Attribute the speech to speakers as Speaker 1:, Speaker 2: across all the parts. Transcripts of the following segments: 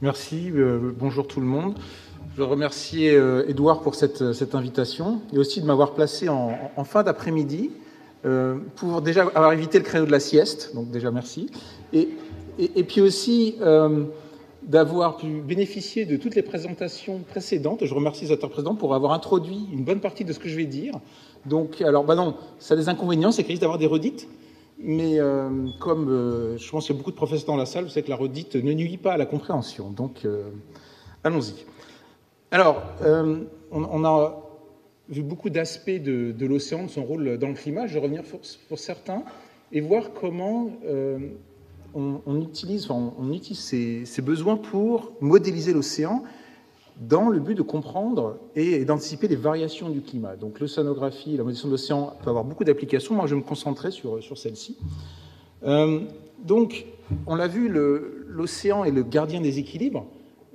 Speaker 1: Merci, bonjour tout le monde. Je remercie Édouard pour cette invitation et aussi de m'avoir placé en fin d'après-midi pour déjà avoir évité le créneau de la sieste, donc déjà merci. Et puis aussi d'avoir pu bénéficier de toutes les présentations précédentes. Je remercie les auteurs précédents pour avoir introduit une bonne partie de ce que je vais dire. Donc, alors, non, ça a des inconvénients, c'est qu'il risque d'avoir des redites. Mais comme je pense qu'il y a beaucoup de professeurs dans la salle, vous savez que la redite ne nuit pas à la compréhension. Donc, allons-y. Alors, on a vu beaucoup d'aspects de l'océan, de son rôle dans le climat. Je vais revenir pour certains et voir comment on utilise ces besoins pour modéliser l'océan dans le but de comprendre et d'anticiper les variations du climat. Donc l'océanographie, la modélisation de l'océan peut avoir beaucoup d'applications. Moi, je vais me concentrer sur celle-ci. Donc, on l'a vu, l'océan est le gardien des équilibres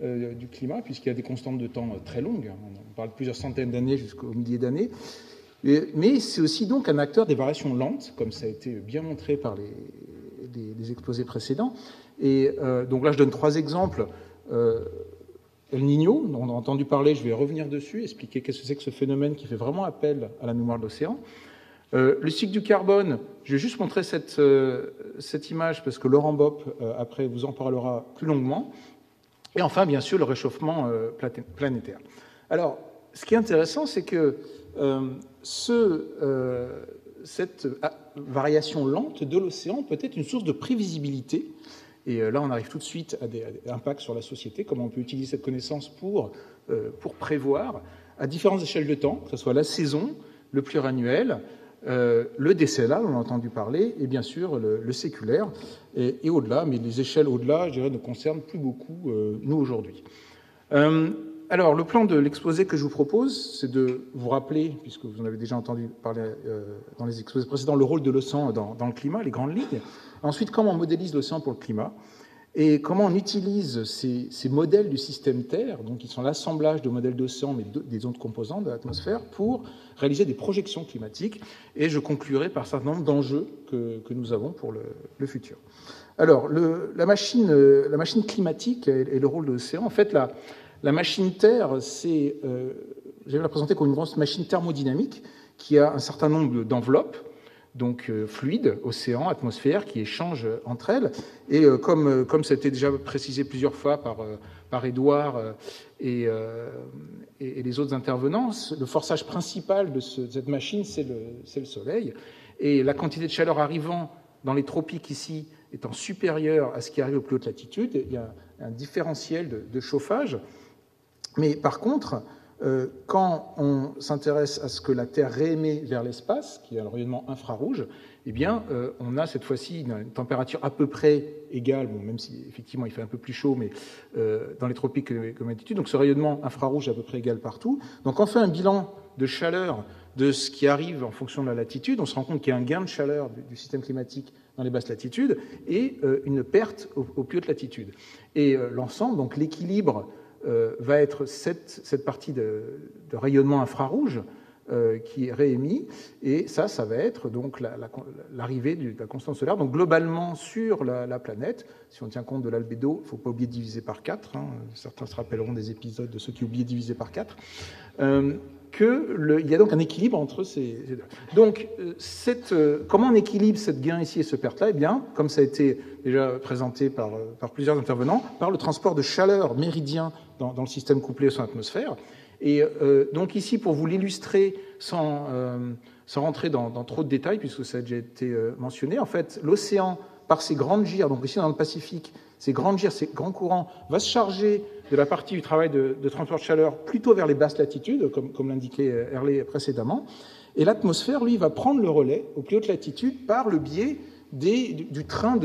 Speaker 1: du climat, puisqu'il y a des constantes de temps très longues. On parle de plusieurs centaines d'années jusqu'aux milliers d'années. Mais c'est aussi donc un acteur des variations lentes, comme ça a été bien montré par les exposés précédents. Et donc là, je donne 3 exemples. El Niño, on a entendu parler, je vais revenir dessus, expliquer qu'est-ce que c'est que ce phénomène qui fait vraiment appel à la mémoire de l'océan. Le cycle du carbone, je vais juste montrer cette image parce que Laurent Bopp, après, vous en parlera plus longuement. Et enfin, bien sûr, le réchauffement planétaire. Alors, ce qui est intéressant, c'est que cette variation lente de l'océan peut être une source de prévisibilité. Et là, on arrive tout de suite à des impacts sur la société, comment on peut utiliser cette connaissance pour prévoir à différentes échelles de temps, que ce soit la saison, le pluriannuel, le décennal, on a entendu parler, et bien sûr le séculaire, et au-delà, mais les échelles au-delà, je dirais, ne concernent plus beaucoup nous aujourd'hui. Alors, le plan de l'exposé que je vous propose, c'est de vous rappeler, puisque vous en avez déjà entendu parler dans les exposés précédents, le rôle de l'océan dans le climat, les grandes lignes. Ensuite, comment on modélise l'océan pour le climat et comment on utilise ces modèles du système Terre, donc qui sont l'assemblage de modèles d'océan, mais des autres composantes de l'atmosphère, pour réaliser des projections climatiques. Et je conclurai par un certain nombre d'enjeux que nous avons pour le futur. Alors, la machine climatique et le rôle de l'océan, en fait, la machine Terre, je vais la présenter comme une grosse machine thermodynamique qui a un certain nombre d'enveloppes, donc fluides, océan, atmosphère, qui échangent entre elles. Et comme ça a été déjà précisé plusieurs fois par Édouard et les autres intervenants, le forçage principal de cette machine, c'est le Soleil. Et la quantité de chaleur arrivant dans les tropiques ici étant supérieure à ce qui arrive aux plus hautes latitudes, il y a un différentiel de chauffage. Mais par contre, quand on s'intéresse à ce que la Terre réémet vers l'espace, qui est un rayonnement infrarouge, eh bien, on a cette fois-ci une température à peu près égale, bon, même si effectivement il fait un peu plus chaud, mais dans les tropiques comme latitude. Donc ce rayonnement infrarouge est à peu près égal partout. Donc on fait un bilan de chaleur de ce qui arrive en fonction de la latitude. On se rend compte qu'il y a un gain de chaleur du système climatique dans les basses latitudes et une perte aux plus hautes latitudes. Et l'ensemble, donc l'équilibre, va être cette partie de rayonnement infrarouge qui est réémis, et ça va être donc l'arrivée de la constante solaire. Donc globalement sur la planète, si on tient compte de l'albédo, il ne faut pas oublier de diviser par 4, certains se rappelleront des épisodes de ceux qui oubliaient de diviser par 4, il y a donc un équilibre entre ces deux. Donc, comment on équilibre cette gain ici et ce perte-là? Eh bien, comme ça a été déjà présenté par plusieurs intervenants, par le transport de chaleur méridien dans le système couplé sur l'atmosphère. Et donc ici, pour vous l'illustrer sans rentrer dans trop de détails, puisque ça a déjà été mentionné, en fait, l'océan, par ses grandes gyres, donc ici dans le Pacifique, ces grandes gyres, ces grands courants, va se charger de la partie du travail de transport de chaleur plutôt vers les basses latitudes, comme l'indiquait Herlé précédemment. Et l'atmosphère, lui, va prendre le relais aux plus hautes latitudes par le biais du train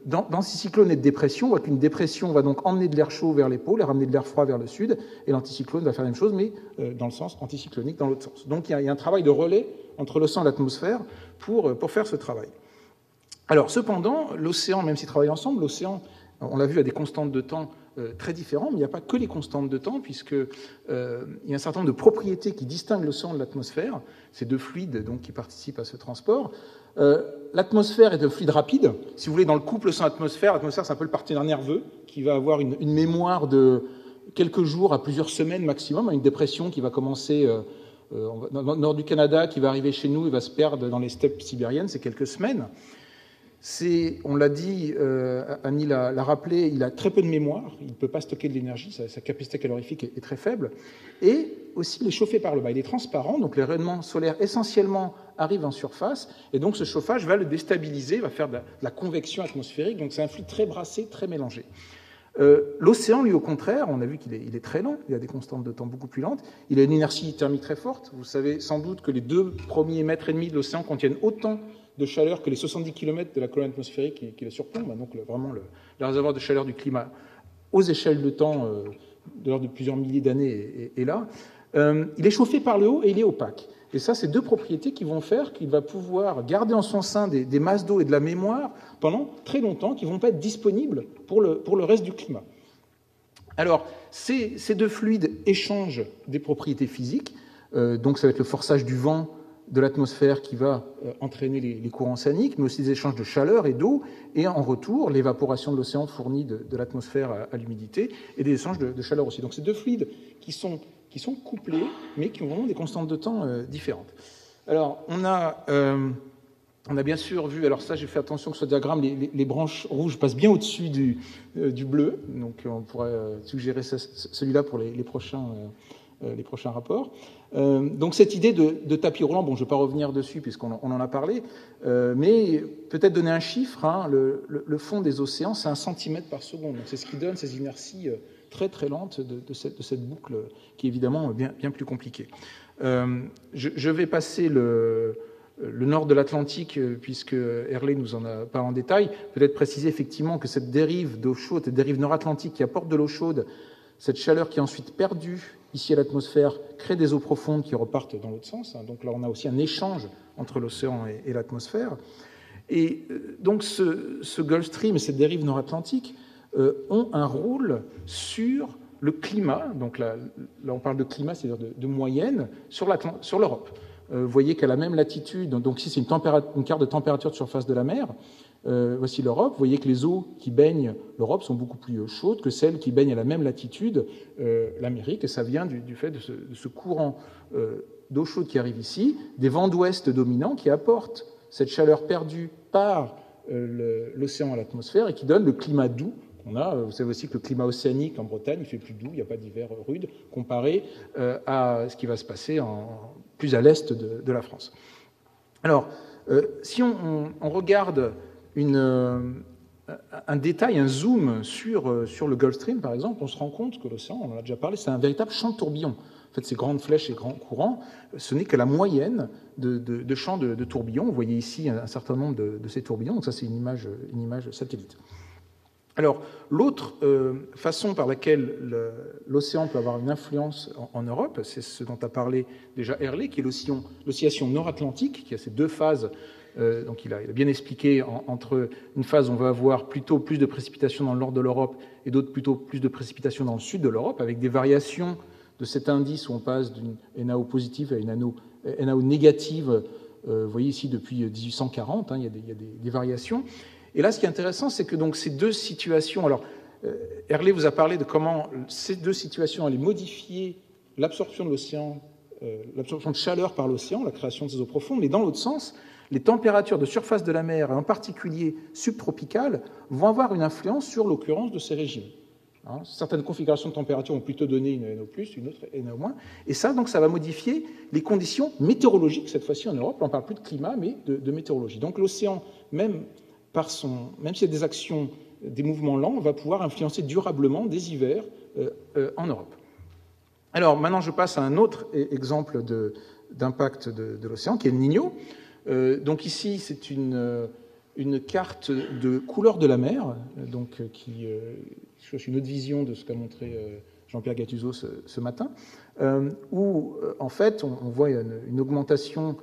Speaker 1: d'anticyclone et de dépression. On voit qu'une dépression va donc emmener de l'air chaud vers les pôles et ramener de l'air froid vers le sud, et l'anticyclone va faire la même chose, mais dans le sens anticyclonique, dans l'autre sens. Donc il y a un travail de relais entre l'océan et l'atmosphère pour faire ce travail. Alors cependant, l'océan, même s'ils travaillent ensemble, l'océan, on l'a vu, a des constantes de temps très différents, mais il n'y a pas que les constantes de temps, puisqu'il y a un certain nombre de propriétés qui distinguent l'océan de l'atmosphère, ces deux fluides donc, qui participent à ce transport. L'atmosphère est un fluide rapide. Si vous voulez, dans le couple océan-atmosphère, l'atmosphère, c'est un peu le partenaire nerveux qui va avoir une mémoire de quelques jours à plusieurs semaines maximum, une dépression qui va commencer dans le nord du Canada, qui va arriver chez nous et va se perdre dans les steppes sibériennes, c'est quelques semaines. On l'a dit, Annie l'a rappelé, il a très peu de mémoire, il ne peut pas stocker de l'énergie, sa capacité calorifique est très faible, et aussi il est chauffé par le bas. Il est transparent, donc les rayonnements solaires essentiellement arrivent en surface, et donc ce chauffage va le déstabiliser, va faire de la convection atmosphérique, donc c'est un fluide très brassé, très mélangé. L'océan, lui, au contraire, on a vu qu'il est très lent, il a des constantes de temps beaucoup plus lentes, il a une inertie thermique très forte. Vous savez sans doute que les 2 premiers mètres et demi de l'océan contiennent autant de chaleur que les 70 km de la colonne atmosphérique qui la surplombe, donc vraiment le réservoir de chaleur du climat aux échelles de temps de l'ordre de plusieurs milliers d'années est là. Il est chauffé par le haut et il est opaque. Et ça, c'est 2 propriétés qui vont faire qu'il va pouvoir garder en son sein des masses d'eau et de la mémoire pendant très longtemps, qui ne vont pas être disponibles pour le reste du climat. Alors, ces 2 fluides échangent des propriétés physiques, donc ça va être le forçage du vent de l'atmosphère qui va entraîner les courants océaniques, mais aussi des échanges de chaleur et d'eau, et en retour, l'évaporation de l'océan fournit de l'atmosphère à l'humidité, et des échanges de chaleur aussi. Donc, c'est 2 fluides qui sont couplés, mais qui ont vraiment des constantes de temps différentes. Alors, on a bien sûr vu, alors ça, j'ai fait attention que ce diagramme, les branches rouges passent bien au-dessus du bleu, donc on pourrait suggérer celui-là pour les prochains rapports. Donc cette idée de tapis roulant, bon, je ne vais pas revenir dessus puisqu'on en a parlé, mais peut-être donner un chiffre, hein, le fond des océans, c'est 1 centimètre par seconde, donc c'est ce qui donne ces inerties très très lentes de cette boucle qui est évidemment bien plus compliquée. Je vais passer le nord de l'Atlantique, puisque Herlé nous en a parlé en détail, peut-être préciser effectivement que cette dérive d'eau chaude, cette dérive nord-atlantique qui apporte de l'eau chaude, cette chaleur qui est ensuite perdue ici à l'atmosphère, crée des eaux profondes qui repartent dans l'autre sens. Donc là, on a aussi un échange entre l'océan et l'atmosphère. Et donc ce Gulf Stream et cette dérive nord-atlantique ont un rôle sur le climat. Donc là on parle de climat, c'est-à-dire de moyenne, sur l'Europe. Vous voyez qu'à la même latitude, donc ici c'est une carte de température de surface de la mer, voici l'Europe. Vous voyez que les eaux qui baignent l'Europe sont beaucoup plus chaudes que celles qui baignent à la même latitude l'Amérique, et ça vient du fait de ce courant d'eau chaude qui arrive ici, des vents d'ouest dominants qui apportent cette chaleur perdue par l'océan à l'atmosphère et qui donne le climat doux qu'on a. Vous savez aussi que le climat océanique en Bretagne, il fait plus doux, il n'y a pas d'hiver rude, comparé à ce qui va se passer plus à l'est de la France. Alors, si on regarde un détail, un zoom sur le Gulf Stream, par exemple, on se rend compte que l'océan, on en a déjà parlé, c'est un véritable champ de tourbillons. En fait, ces grandes flèches et grands courants, ce n'est que la moyenne de champs de tourbillons. Vous voyez ici un certain nombre de ces tourbillons, donc ça c'est une image satellite. Alors, l'autre façon par laquelle l'océan peut avoir une influence en Europe, c'est ce dont a parlé déjà Herlé, qui est l'oscillation nord-atlantique, qui a ces 2 phases. Donc il a bien expliqué entre une phase où on va avoir plutôt plus de précipitations dans le nord de l'Europe et d'autres plutôt plus de précipitations dans le sud de l'Europe, avec des variations de cet indice où on passe d'une NAO positive à une NAO négative. Vous voyez ici depuis 1840, hein, il y a des variations. Et là, ce qui est intéressant, c'est que donc, ces 2 situations... Alors, Herlé vous a parlé de comment ces 2 situations allaient modifier l'absorption de l'océan, l'absorption de chaleur par l'océan, la création de ces eaux profondes, mais dans l'autre sens, les températures de surface de la mer, et en particulier subtropicales, vont avoir une influence sur l'occurrence de ces régimes. Hein, certaines configurations de température vont plutôt donner une NO+, une autre NO-. Et ça, donc, ça va modifier les conditions météorologiques, cette fois-ci en Europe. On ne parle plus de climat, mais de météorologie. Donc l'océan, même s'il y a des actions, des mouvements lents, va pouvoir influencer durablement des hivers en Europe. Alors maintenant, je passe à un autre exemple d'impact de l'océan, qui est le Niño. Donc ici, c'est une carte de couleur de la mer, donc qui cherche une autre vision de ce qu'a montré Jean-Pierre Gattuso ce matin, où en fait, on voit une augmentation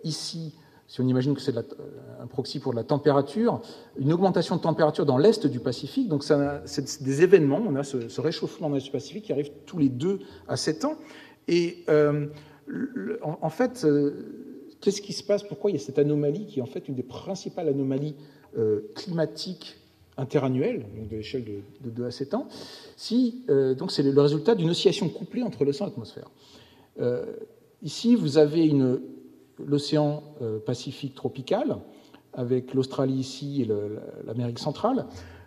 Speaker 1: ici si on imagine que c'est un proxy pour de la température, une augmentation de température dans l'est du Pacifique. Donc c'est des événements, on a ce réchauffement dans l'est du Pacifique qui arrive tous les 2 à 7 ans. Et en fait, qu'est-ce qui se passe? Pourquoi il y a cette anomalie qui est en fait une des principales anomalies climatiques interannuelles, donc de l'échelle de 2 à 7 ans, donc c'est le résultat d'une oscillation couplée entre l'océan et l'atmosphère. Ici, vous avez l'océan Pacifique tropical, avec l'Australie ici et l'Amérique centrale.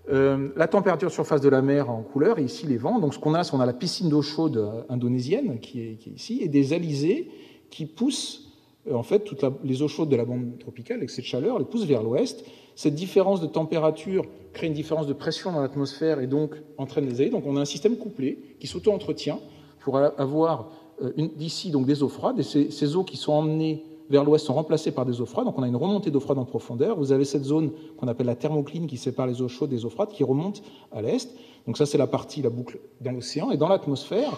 Speaker 1: La température surface de la mer en couleur, et ici les vents. Donc ce qu'on a, c'est la piscine d'eau chaude indonésienne qui est ici, et des alizés qui poussent en fait toutes les eaux chaudes de la bande tropicale, avec cette chaleur, les poussent vers l'ouest. Cette différence de température crée une différence de pression dans l'atmosphère et donc entraîne des alizés. Donc on a un système couplé qui s'auto-entretient pour avoir d'ici donc des eaux froides, et ces eaux qui sont emmenées vers l'ouest sont remplacées par des eaux froides, donc on a une remontée d'eau froide en profondeur. Vous avez cette zone qu'on appelle la thermocline qui sépare les eaux chaudes des eaux froides qui remonte à l'est. Donc ça, c'est la boucle dans l'océan. Et dans l'atmosphère,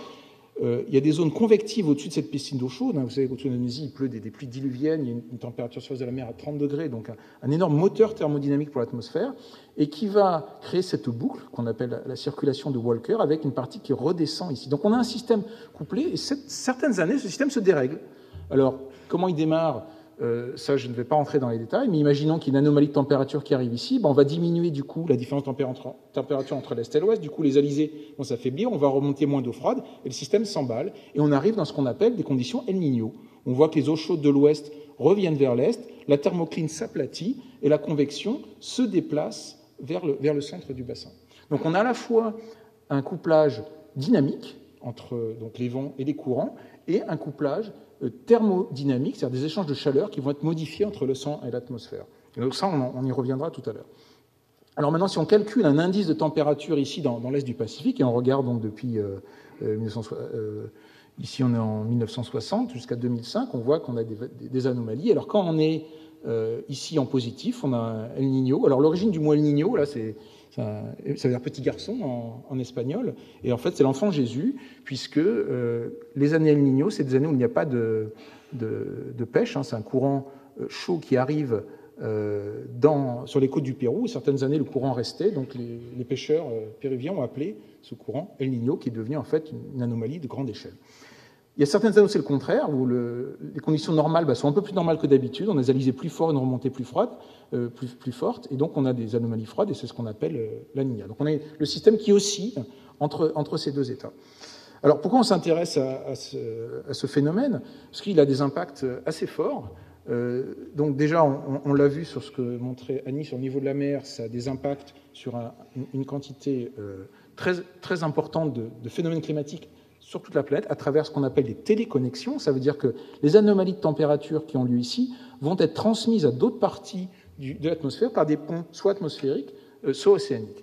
Speaker 1: il y a des zones convectives au-dessus de cette piscine d'eau chaude. Vous savez qu'au-dessus de l'Indonésie, il pleut des pluies diluviennes, il y a une température surface de la mer à 30 degrés, donc un énorme moteur thermodynamique pour l'atmosphère, et qui va créer cette boucle qu'on appelle la circulation de Walker, avec une partie qui redescend ici. Donc on a un système couplé, et certaines années, ce système se dérègle. Alors, comment il démarre? Ça, je ne vais pas rentrer dans les détails, mais imaginons qu'il y ait une anomalie de température qui arrive ici, on va diminuer du coup la différence de température entre l'est et l'ouest, du coup les alizés vont s'affaiblir, on va remonter moins d'eau froide, et le système s'emballe, et on arrive dans ce qu'on appelle des conditions El Niño. On voit que les eaux chaudes de l'ouest reviennent vers l'est, la thermocline s'aplatit, et la convection se déplace vers le centre du bassin. Donc on a à la fois un couplage dynamique entre donc, les vents et les courants, et un couplage thermodynamique, c'est-à-dire des échanges de chaleur qui vont être modifiés entre l'océan et l'atmosphère. Et donc ça, on y reviendra tout à l'heure. Alors maintenant, si on calcule un indice de température ici dans l'est du Pacifique, et on regarde donc depuis ici on est en 1960 jusqu'à 2005, on voit qu'on a des anomalies. Alors quand on est ici en positif, on a un El Niño. Alors l'origine du mot El Niño, là, ça veut dire petit garçon en espagnol, et en fait c'est l'enfant Jésus, puisque les années El Niño, c'est des années où il n'y a pas de pêche, c'est un courant chaud qui arrive sur les côtes du Pérou, et certaines années le courant restait, donc les pêcheurs péruviens ont appelé ce courant El Niño, qui est devenu en fait une anomalie de grande échelle. Il y a certaines années où c'est le contraire, où les conditions normales sont un peu plus normales que d'habitude, on a des alizés plus forts, une remontée plus froide, plus forte, et donc on a des anomalies froides, et c'est ce qu'on appelle la Niña. Donc on a le système qui oscille entre ces deux états. Alors pourquoi on s'intéresse à ce phénomène? Parce qu'il a des impacts assez forts. Donc déjà, on l'a vu sur ce que montrait Annie sur le niveau de la mer, ça a des impacts sur une quantité très, très importante de phénomènes climatiques sur toute la planète, à travers ce qu'on appelle des téléconnexions. Ça veut dire que les anomalies de température qui ont lieu ici vont être transmises à d'autres parties de l'atmosphère par des ponts soit atmosphériques, soit océaniques.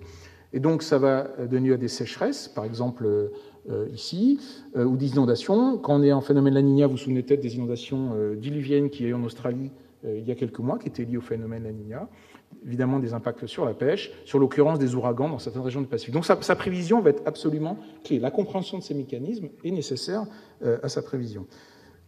Speaker 1: Et donc ça va donner à des sécheresses, par exemple ici, ou des inondations. Quand on est en phénomène La Niña, vous vous souvenez peut-être des inondations diluviennes qu'il y a eu en Australie il y a quelques mois, qui étaient liées au phénomène La Niña. Évidemment, des impacts sur la pêche, sur l'occurrence des ouragans dans certaines régions du Pacifique. Donc sa prévision va être absolument clé. La compréhension de ces mécanismes est nécessaire à sa prévision.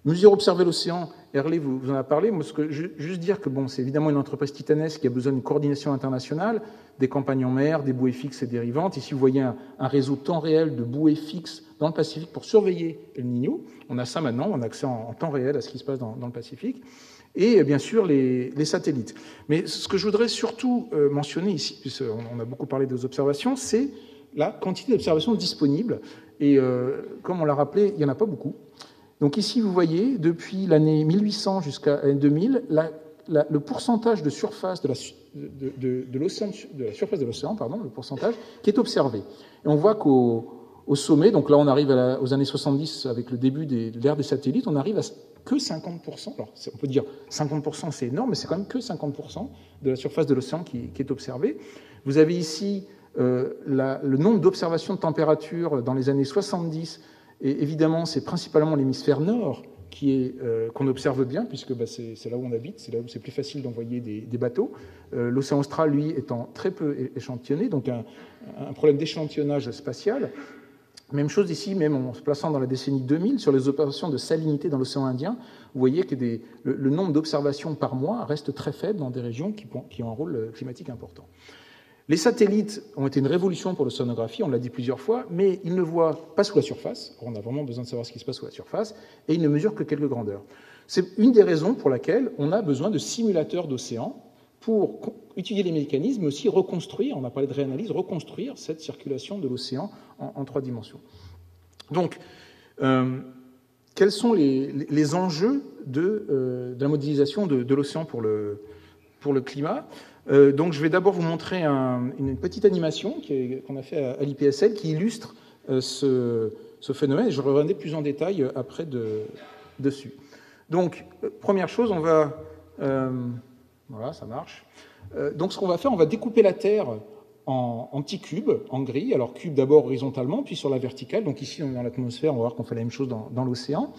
Speaker 1: Mesure observer l'océan, Herlé vous en a parlé. Moi, juste dire que c'est évidemment une entreprise titanesque qui a besoin d'une coordination internationale, des campagnes en mer, des bouées fixes et dérivantes. Ici, vous voyez un réseau temps réel de bouées fixes dans le Pacifique pour surveiller El Niño. On a ça maintenant, on a accès en temps réel à ce qui se passe dans le Pacifique. Et bien sûr les satellites. Mais ce que je voudrais surtout mentionner ici, puisqu'on a beaucoup parlé des observations, c'est la quantité d'observations disponibles. Et comme on l'a rappelé, il n'y en a pas beaucoup. Donc ici, vous voyez, depuis l'année 1800 jusqu'à l'année 2000, le pourcentage de surface de l'océan, de la surface de l'océan, le pourcentage qui est observé. Et on voit qu'au sommet, donc là on arrive aux années 70 avec le début de l'ère des satellites, on arrive à que 50%. Alors on peut dire 50% c'est énorme, mais c'est quand même que 50% de la surface de l'océan qui est observée. Vous avez ici le nombre d'observations de température dans les années 70. Et évidemment, c'est principalement l'hémisphère nord qu'on observe bien, puisque c'est là où on habite, c'est là où c'est plus facile d'envoyer des bateaux. L'océan austral, lui, étant très peu échantillonné, donc un problème d'échantillonnage spatial. Même chose ici, même en se plaçant dans la décennie 2000, sur les opérations de salinité dans l'océan Indien, vous voyez que le nombre d'observations par mois reste très faible dans des régions qui ont un rôle climatique important. Les satellites ont été une révolution pour l'océanographie, on l'a dit plusieurs fois, mais ils ne voient pas sous la surface. On a vraiment besoin de savoir ce qui se passe sous la surface, et ils ne mesurent que quelques grandeurs. C'est une des raisons pour laquelle on a besoin de simulateurs d'océans pour étudier les mécanismes, mais aussi reconstruire, on a parlé de réanalyse, reconstruire cette circulation de l'océan en 3 dimensions. Donc, quels sont les enjeux de la modélisation de l'océan pour le climat? Donc, je vais d'abord vous montrer une petite animation qu'on a fait à l'IPSL qui illustre ce phénomène, et je reviendrai plus en détail après dessus. Donc, première chose, on va... voilà, ça marche. Donc, ce qu'on va faire, on va découper la Terre en petits cubes, en grilles. Alors, cubes d'abord horizontalement, puis sur la verticale. Donc, ici, on est dans l'atmosphère, on va voir qu'on fait la même chose dans l'océan.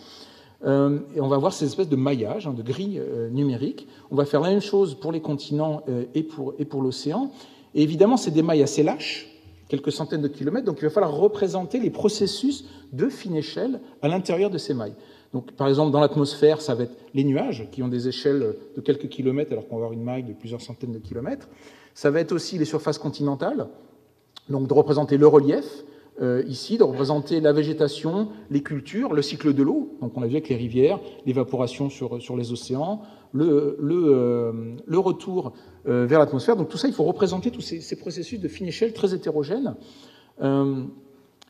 Speaker 1: Et on va voir ces espèces de maillages, de grilles numériques. On va faire la même chose pour les continents et pour l'océan. Et évidemment, c'est des mailles assez lâches, quelques centaines de kilomètres. Donc, il va falloir représenter les processus de fine échelle à l'intérieur de ces mailles. Donc, par exemple, dans l'atmosphère, ça va être les nuages, qui ont des échelles de quelques kilomètres, alors qu'on va avoir une maille de plusieurs centaines de kilomètres. Ça va être aussi les surfaces continentales, donc de représenter le relief, ici, de représenter la végétation, les cultures, le cycle de l'eau. Donc, on a vu avec les rivières, l'évaporation sur les océans, le retour vers l'atmosphère. Donc, tout ça, il faut représenter tous ces processus de fine échelle très hétérogènes.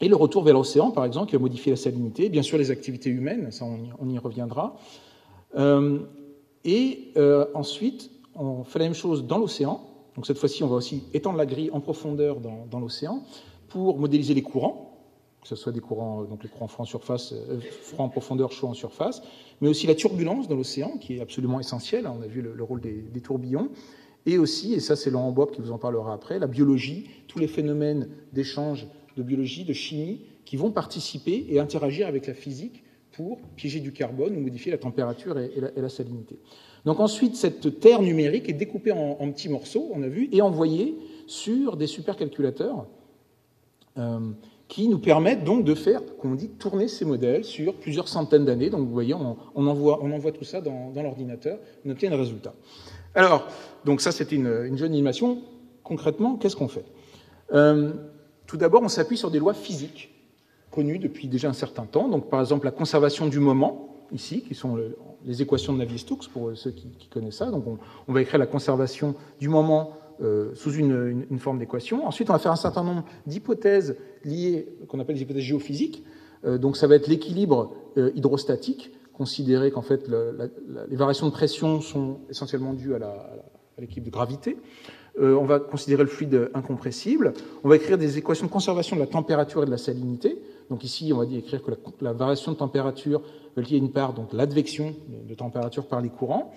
Speaker 1: Et le retour vers l'océan, par exemple, qui va modifier la salinité, bien sûr les activités humaines, ça on y reviendra. Ensuite, on fait la même chose dans l'océan. Donc cette fois-ci, on va aussi étendre la grille en profondeur dans l'océan pour modéliser les courants, que ce soit des courants, donc les courants froids en surface, froids en profondeur, chauds en surface, mais aussi la turbulence dans l'océan, qui est absolument essentielle. On a vu le rôle des tourbillons. Et aussi, et ça c'est Laurent Bob qui vous en parlera après, la biologie, tous les phénomènes d'échange de biologie, de chimie, qui vont participer et interagir avec la physique pour piéger du carbone ou modifier la température et la salinité. Donc ensuite, cette Terre numérique est découpée en petits morceaux, on a vu, et envoyée sur des supercalculateurs qui nous permettent donc de faire, comme on dit, tourner ces modèles sur plusieurs centaines d'années. Donc vous voyez, on envoie tout ça dans l'ordinateur, on obtient le résultat. Alors, donc ça c'était une jeune animation. Concrètement, qu'est-ce qu'on fait? Tout d'abord, on s'appuie sur des lois physiques connues depuis déjà un certain temps. Donc, par exemple, la conservation du moment, ici, qui sont les équations de Navier-Stokes, pour ceux qui connaissent ça. Donc, on va écrire la conservation du moment sous une forme d'équation. Ensuite, on va faire un certain nombre d'hypothèses liées, qu'on appelle les hypothèses géophysiques. Donc, ça va être l'équilibre hydrostatique, considérer qu'en fait, les variations de pression sont essentiellement dues à l'équilibre de gravité. On va considérer le fluide incompressible. On va écrire des équations de conservation de la température et de la salinité. Donc ici, on va écrire que la variation de température va être liée à une part, donc l'advection de température par les courants,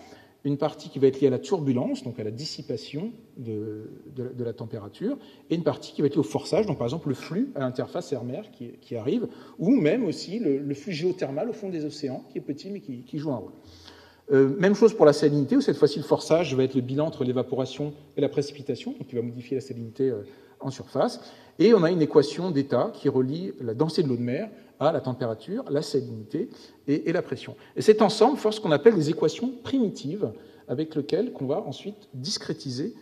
Speaker 1: une partie qui va être liée à la turbulence, donc à la dissipation de la température, et une partie qui va être liée au forçage, donc par exemple le flux à l'interface air-mer qui arrive, ou même aussi le flux géothermal au fond des océans, qui est petit mais qui joue un rôle. Même chose pour la salinité, où cette fois-ci le forçage va être le bilan entre l'évaporation et la précipitation, donc qui va modifier la salinité en surface. Et on a une équation d'état qui relie la densité de l'eau de mer à la température, la salinité et la pression. Et cet ensemble forme ce qu'on appelle des équations primitives, avec lesquelles on va ensuite discrétiser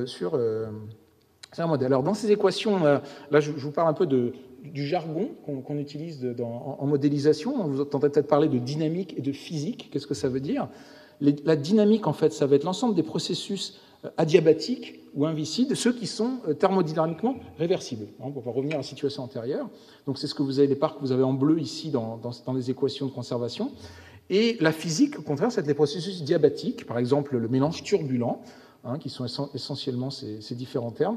Speaker 1: sur un modèle. Alors dans ces équations, là je vous parle un peu du jargon qu'on utilise en modélisation. On vous entendrait peut-être parler de dynamique et de physique. Qu'est-ce que ça veut dire? La dynamique, en fait, ça va être l'ensemble des processus adiabatiques ou invisibles, ceux qui sont thermodynamiquement réversibles. On va revenir à la situation antérieure. Donc c'est ce que vous avez, les parts que vous avez en bleu ici dans les équations de conservation. Et la physique, au contraire, c'est les processus diabatiques, par exemple le mélange turbulent, qui sont essentiellement ces différents termes,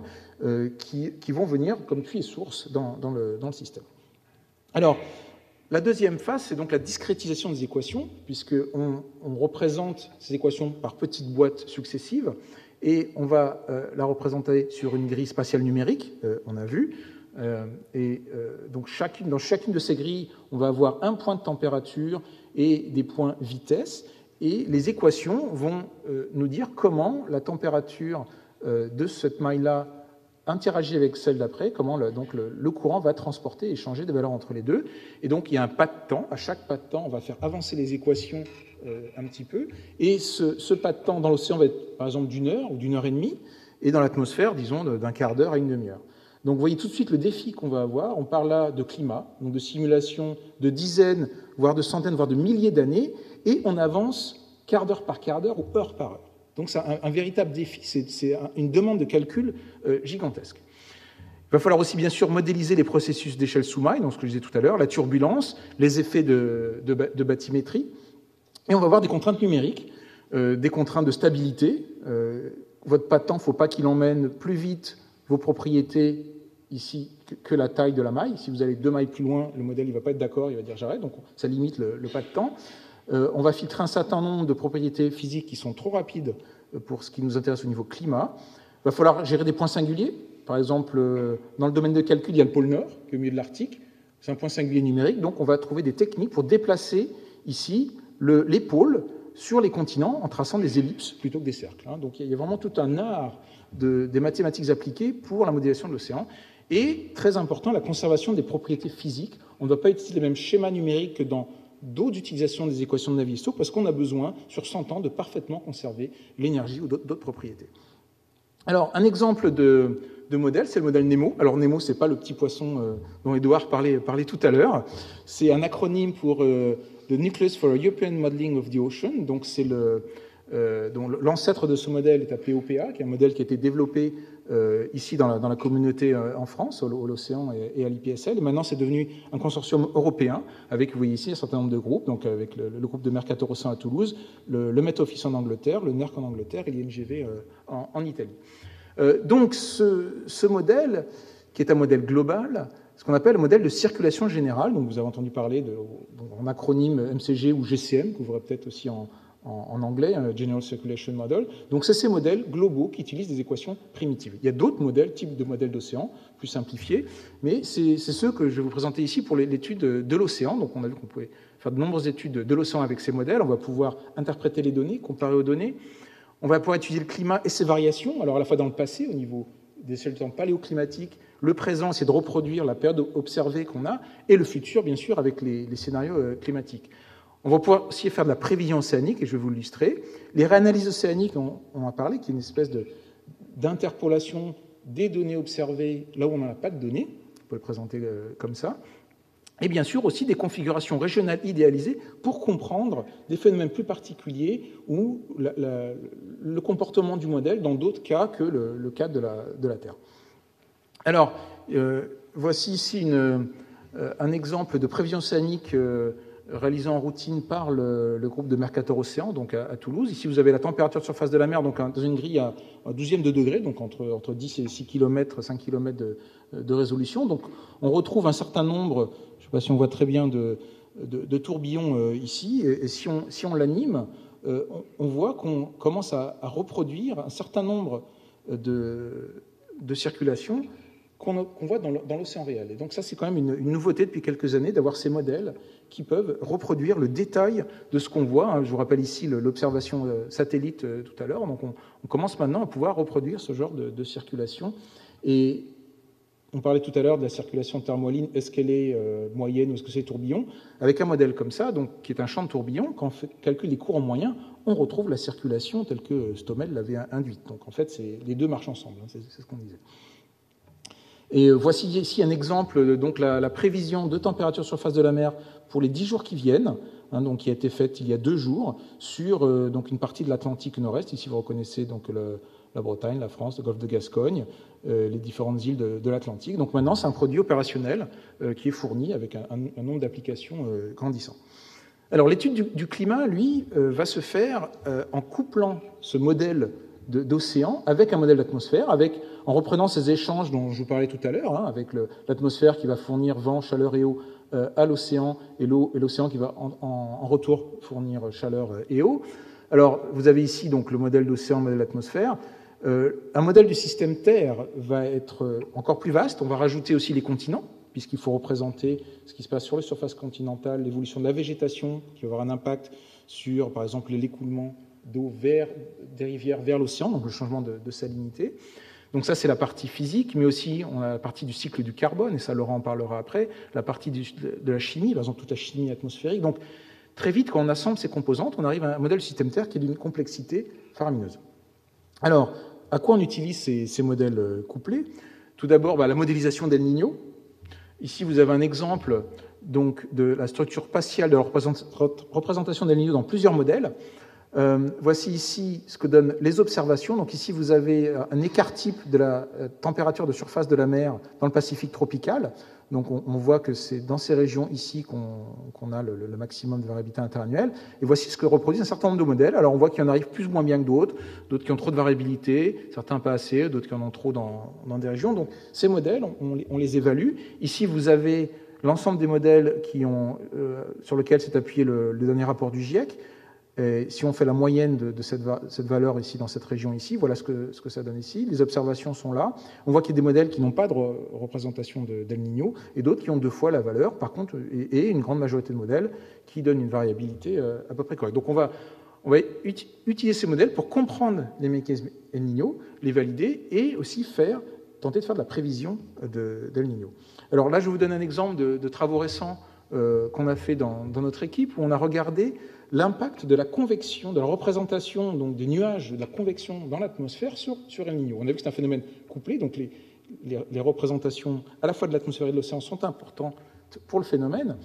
Speaker 1: qui vont venir comme puits et source dans le système. Alors, la deuxième phase, c'est donc la discrétisation des équations, puisqu'on représente ces équations par petites boîtes successives, et on va la représenter sur une grille spatiale numérique, on a vu, donc dans chacune de ces grilles, on va avoir un point de température et des points vitesse, et les équations vont nous dire comment la température de cette maille-là interagit avec celle d'après, comment le courant va transporter et changer des valeurs entre les deux. Et donc, il y a un pas de temps. À chaque pas de temps, on va faire avancer les équations un petit peu. Et ce pas de temps dans l'océan va être, par exemple, d'une heure ou d'une heure et demie, et dans l'atmosphère, disons, d'un quart d'heure à une demi-heure. Donc, vous voyez tout de suite le défi qu'on va avoir. On parle là de climat, donc de simulation de dizaines, voire de centaines, voire de milliers d'années, et on avance quart d'heure par quart d'heure ou heure par heure. Donc, c'est un véritable défi. C'est une demande de calcul gigantesque. Il va falloir aussi, bien sûr, modéliser les processus d'échelle sous-maille, donc ce que je disais tout à l'heure, la turbulence, les effets de bathymétrie. Et on va avoir des contraintes numériques, des contraintes de stabilité. Votre pas de temps, il ne faut pas qu'il emmène plus vite vos propriétés ici que la taille de la maille. Si vous allez 2 mailles plus loin, le modèle ne va pas être d'accord, il va dire j'arrête, donc ça limite le pas de temps. On va filtrer un certain nombre de propriétés physiques qui sont trop rapides pour ce qui nous intéresse au niveau climat. Il va falloir gérer des points singuliers. Par exemple, dans le domaine de calcul, il y a le pôle Nord, qui est au milieu de l'Arctique. C'est un point singulier numérique, donc on va trouver des techniques pour déplacer ici les pôles sur les continents en traçant des ellipses plutôt que des cercles. Donc il y a vraiment tout un art des mathématiques appliquées pour la modélisation de l'océan. Et, très important, la conservation des propriétés physiques. On ne doit pas utiliser les mêmes schémas numériques que dans d'autres utilisations des équations de Navier-Stokes parce qu'on a besoin, sur 100 ans, de parfaitement conserver l'énergie ou d'autres propriétés. Alors, un exemple de modèle, c'est le modèle NEMO. Alors, NEMO, ce n'est pas le petit poisson dont Édouard parlait tout à l'heure. C'est un acronyme pour The Nucleus for European Modeling of the Ocean. Donc, c'est l'ancêtre de ce modèle est appelé OPA, qui est un modèle qui a été développé ici dans la communauté en France, au l'Océan et à l'IPSL. Et maintenant, c'est devenu un consortium européen avec, vous voyez ici, un certain nombre de groupes, donc avec le groupe de Mercator Océan à Toulouse, le Met Office en Angleterre, le NERC en Angleterre et l'INGV en Italie. Donc, ce modèle, qui est un modèle global, ce qu'on appelle le modèle de circulation générale, donc vous avez entendu parler en acronyme MCG ou GCM, que vous verrez peut-être aussi en anglais, General Circulation Model. Donc, c'est ces modèles globaux qui utilisent des équations primitives. Il y a d'autres modèles, types de modèles d'océan, plus simplifiés, mais c'est ceux que je vais vous présenter ici pour l'étude de l'océan. Donc, on a vu qu'on pouvait faire de nombreuses études de l'océan avec ces modèles. On va pouvoir interpréter les données, comparer aux données. On va pouvoir étudier le climat et ses variations, alors à la fois dans le passé, au niveau des échelles de temps paléoclimatiques, le présent, c'est de reproduire la période observée qu'on a, et le futur, bien sûr, avec les scénarios climatiques. On va pouvoir aussi faire de la prévision océanique, et je vais vous l'illustrer. Les réanalyses océaniques, on en a parlé, qui est une espèce d'interpolation des données observées là où on n'en a pas de données, on peut le présenter comme ça. Et bien sûr aussi des configurations régionales idéalisées pour comprendre des phénomènes plus particuliers ou le comportement du modèle dans d'autres cas que le cas de la Terre. Alors, voici ici un exemple de prévision océanique réalisé en routine par le groupe de Mercator Océan, donc à Toulouse. Ici, vous avez la température de surface de la mer, donc dans une grille à 12e de degré, donc entre 10 et 6 km, 5 km de résolution. Donc, on retrouve un certain nombre, je ne sais pas si on voit très bien, de tourbillons ici. Et si on l'anime, on voit qu'on commence à reproduire un certain nombre de circulations qu'on voit dans l'océan réel. Et donc ça, c'est quand même une nouveauté depuis quelques années d'avoir ces modèles qui peuvent reproduire le détail de ce qu'on voit. Je vous rappelle ici l'observation satellite tout à l'heure. Donc on commence maintenant à pouvoir reproduire ce genre de circulation. Et on parlait tout à l'heure de la circulation thermohaline. Est-ce qu'elle est moyenne ou est-ce que c'est tourbillon? Avec un modèle comme ça, donc, qui est un champ de tourbillon, quand on calcule les courants moyens, on retrouve la circulation telle que Stommel l'avait induite. Donc en fait, les deux marchent ensemble. C'est ce qu'on disait. Et voici ici un exemple, donc la prévision de température surface de la mer pour les 10 jours qui viennent, donc qui a été faite il y a 2 jours sur donc une partie de l'Atlantique Nord-Est. Ici, vous reconnaissez donc la Bretagne, la France, le golfe de Gascogne, les différentes îles de l'Atlantique. Donc maintenant, c'est un produit opérationnel qui est fourni avec un nombre d'applications grandissant. Alors l'étude du climat, lui, va se faire en couplant ce modèle d'océan avec un modèle d'atmosphère, en reprenant ces échanges dont je vous parlais tout à l'heure, avec l'atmosphère qui va fournir vent, chaleur et eau à l'océan, et l'océan qui va en retour fournir chaleur et eau. Alors, vous avez ici donc le modèle d'océan, le modèle d'atmosphère. Un modèle du système Terre va être encore plus vaste. On va rajouter aussi les continents, puisqu'il faut représenter ce qui se passe sur les surfaces continentales, l'évolution de la végétation, qui va avoir un impact sur, par exemple, l'écoulement d'eau des rivières vers l'océan, donc le changement de salinité. Donc ça, c'est la partie physique, mais aussi on a la partie du cycle du carbone, et ça Laurent en parlera après, la partie de la chimie, par exemple toute la chimie atmosphérique. Donc très vite, quand on assemble ces composantes, on arrive à un modèle du système Terre qui est d'une complexité faramineuse. Alors, à quoi on utilise ces modèles couplés? Tout d'abord, la modélisation d'El Niño. Ici, vous avez un exemple donc, de la structure spatiale de la représentation d'El Niño dans plusieurs modèles. Voici ici ce que donnent les observations. Donc ici, vous avez un écart type de la température de surface de la mer dans le Pacifique tropical. Donc on voit que c'est dans ces régions ici qu'on a le maximum de variabilité interannuelle. Et voici ce que reproduisent un certain nombre de modèles. Alors on voit qu'il y en arrive plus ou moins bien que d'autres qui ont trop de variabilité, certains pas assez, d'autres qui en ont trop dans des régions. Donc ces modèles, on les évalue. Ici, vous avez l'ensemble des modèles sur lesquels s'est appuyé le dernier rapport du GIEC. Et si on fait la moyenne de cette valeur ici, dans cette région ici, voilà ce que ça donne ici. Les observations sont là. On voit qu'il y a des modèles qui n'ont pas de représentation d'El Niño et d'autres qui ont 2 fois la valeur, par contre, et une grande majorité de modèles qui donnent une variabilité à peu près correcte. Donc on va utiliser ces modèles pour comprendre les mécanismes El Niño, les valider et aussi tenter de faire de la prévision d'El Niño. Alors là, je vous donne un exemple de travaux récents qu'on a fait dans notre équipe, où on a regardé l'impact de la convection, de la représentation donc, des nuages, de la convection dans l'atmosphère sur El Niño. On a vu que c'est un phénomène couplé, donc les représentations à la fois de l'atmosphère et de l'océan sont importantes pour le phénomène.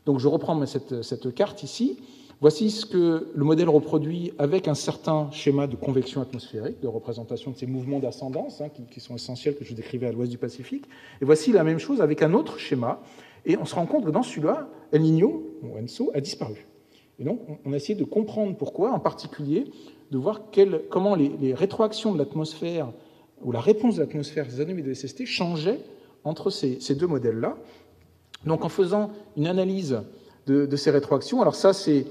Speaker 1: Donc je reprends cette carte ici. Voici ce que le modèle reproduit avec un certain schéma de convection atmosphérique, de représentation de ces mouvements d'ascendance qui sont essentiels que je décrivais à l'ouest du Pacifique. Et voici la même chose avec un autre schéma. Et on se rend compte que dans celui-là, El Niño, ou ENSO, a disparu. Et donc, on a essayé de comprendre pourquoi, en particulier, de voir comment les rétroactions de l'atmosphère, ou la réponse de l'atmosphère des anomalies de SST changeaient entre ces 2 modèles-là. Donc, en faisant une analyse de ces rétroactions, alors ça, c'est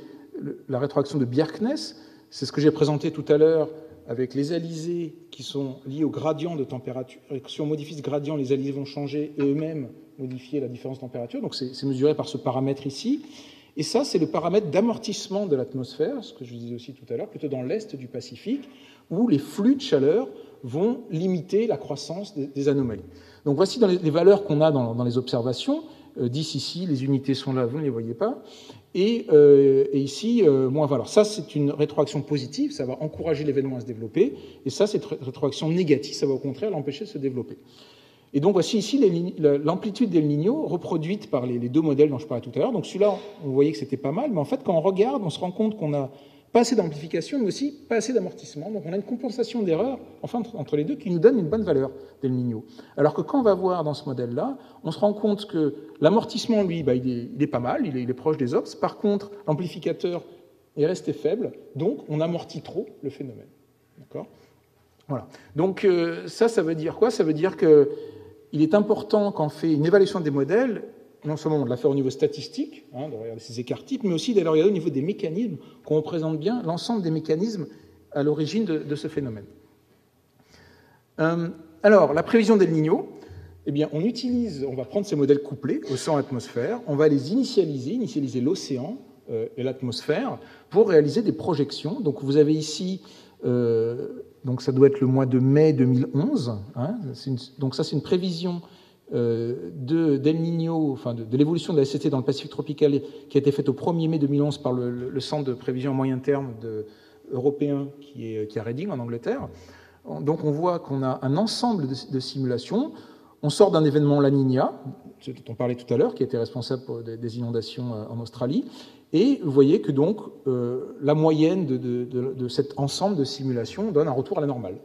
Speaker 1: la rétroaction de Bjerknes, c'est ce que j'ai présenté tout à l'heure avec les alizés qui sont liés au gradient de température. Et si on modifie ce gradient, les alizés vont changer et eux-mêmes modifier la différence de température. Donc, c'est mesuré par ce paramètre ici. Et ça, c'est le paramètre d'amortissement de l'atmosphère, ce que je disais aussi tout à l'heure, plutôt dans l'est du Pacifique, où les flux de chaleur vont limiter la croissance des anomalies. Donc voici les valeurs qu'on a dans les observations. 10 ici, les unités sont là, vous ne les voyez pas. Et ici, moins 20. Alors ça, c'est une rétroaction positive, ça va encourager l'événement à se développer. Et ça, c'est une rétroaction négative, ça va au contraire l'empêcher de se développer. Et donc voici ici l'amplitude d'El Niño reproduite par les 2 modèles dont je parlais tout à l'heure. Donc celui-là, on voyait que c'était pas mal, mais en fait, quand on regarde, on se rend compte qu'on n'a pas assez d'amplification, mais aussi pas assez d'amortissement. Donc on a une compensation d'erreur entre les 2 qui nous donne une bonne valeur d'El Niño. Alors que quand on va voir dans ce modèle-là, on se rend compte que l'amortissement, lui, il est pas mal, il est proche des ops. Par contre, l'amplificateur est resté faible, donc on amortit trop le phénomène. D'accord ? Voilà. Donc ça veut dire quoi? Ça veut dire que il est important, quand on fait une évaluation des modèles, non seulement de la faire au niveau statistique, de regarder ces écarts types, mais aussi de la regarder au niveau des mécanismes, qu'on représente bien l'ensemble des mécanismes à l'origine de ce phénomène. Alors, la prévision d'El Niño, eh bien, on va prendre ces modèles couplés, océan-atmosphère, on va les initialiser l'océan et l'atmosphère, pour réaliser des projections. Donc, vous avez ici... donc ça doit être le mois de mai 2011. Donc ça, c'est une prévision d'El Niño, enfin de l'évolution de la SST dans le Pacifique tropical qui a été faite au 1er mai 2011 par le centre de prévision à moyen terme européen qui est à Reading, en Angleterre. Donc on voit qu'on a un ensemble de simulations. On sort d'un événement La Niña, ce dont on parlait tout à l'heure, qui a été responsable des inondations en Australie. Et vous voyez que donc la moyenne de cet ensemble de simulations donne un retour à la normale.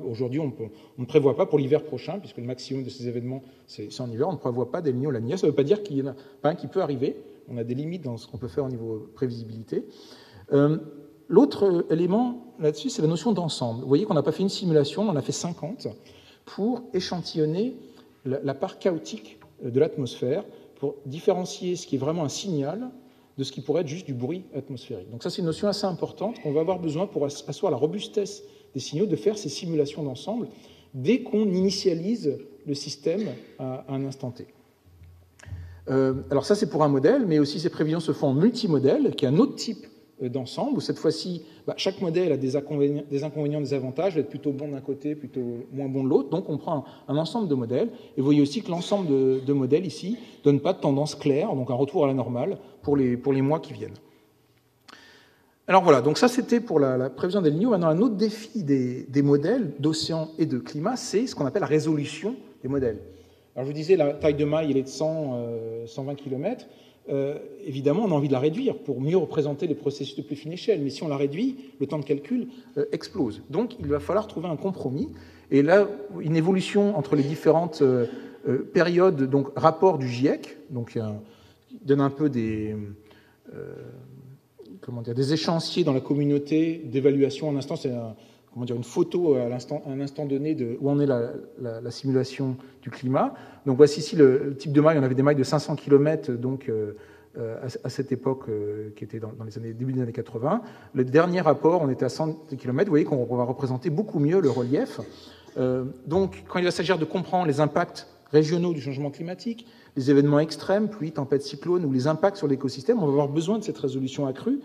Speaker 1: Aujourd'hui, on ne prévoit pas pour l'hiver prochain, puisque le maximum de ces événements, c'est en hiver, on ne prévoit pas d'El Niño La Niña. Ça ne veut pas dire qu'il n'y en a pas un qui peut arriver. On a des limites dans ce qu'on peut faire au niveau prévisibilité. L'autre élément là-dessus, c'est la notion d'ensemble. Vous voyez qu'on n'a pas fait une simulation, on en a fait 50 pour échantillonner la part chaotique de l'atmosphère, pour différencier ce qui est vraiment un signal de ce qui pourrait être juste du bruit atmosphérique. Donc ça, c'est une notion assez importante qu'on va avoir besoin pour asseoir la robustesse des signaux, de faire ces simulations d'ensemble dès qu'on initialise le système à un instant T. Alors ça, c'est pour un modèle, mais aussi ces prévisions se font en multimodèle, qui est un autre type d'ensemble, où cette fois-ci, chaque modèle a des inconvénients, des avantages, va être plutôt bon d'un côté, plutôt moins bon de l'autre. Donc on prend un ensemble de modèles, et vous voyez aussi que l'ensemble de modèles ici ne donne pas de tendance claire, donc un retour à la normale pour les mois qui viennent. Alors voilà, donc ça c'était pour la prévision d'El Niño. Maintenant, un autre défi des modèles d'océan et de climat, c'est ce qu'on appelle la résolution des modèles. Alors je vous disais, la taille de maille, elle est de 120 km. Évidemment, on a envie de la réduire pour mieux représenter les processus de plus fine échelle. Mais si on la réduit, le temps de calcul explose. Donc il va falloir trouver un compromis. Et là, une évolution entre les différentes périodes, donc rapport du GIEC, donc qui donne un peu des échéanciers dans la communauté d'évaluation en instant. C'est une photo à un instant donné de où en est la simulation du climat. Donc voici ici le type de maille. On avait des mailles de 500 km donc, à cette époque qui était dans les début des années 80. Le dernier rapport, on était à 100 km. Vous voyez qu'on va représenter beaucoup mieux le relief. Donc quand il va s'agir de comprendre les impacts régionaux du changement climatique, les événements extrêmes, pluie, tempêtes, cyclones, ou les impacts sur l'écosystème, on va avoir besoin de cette résolution accrue.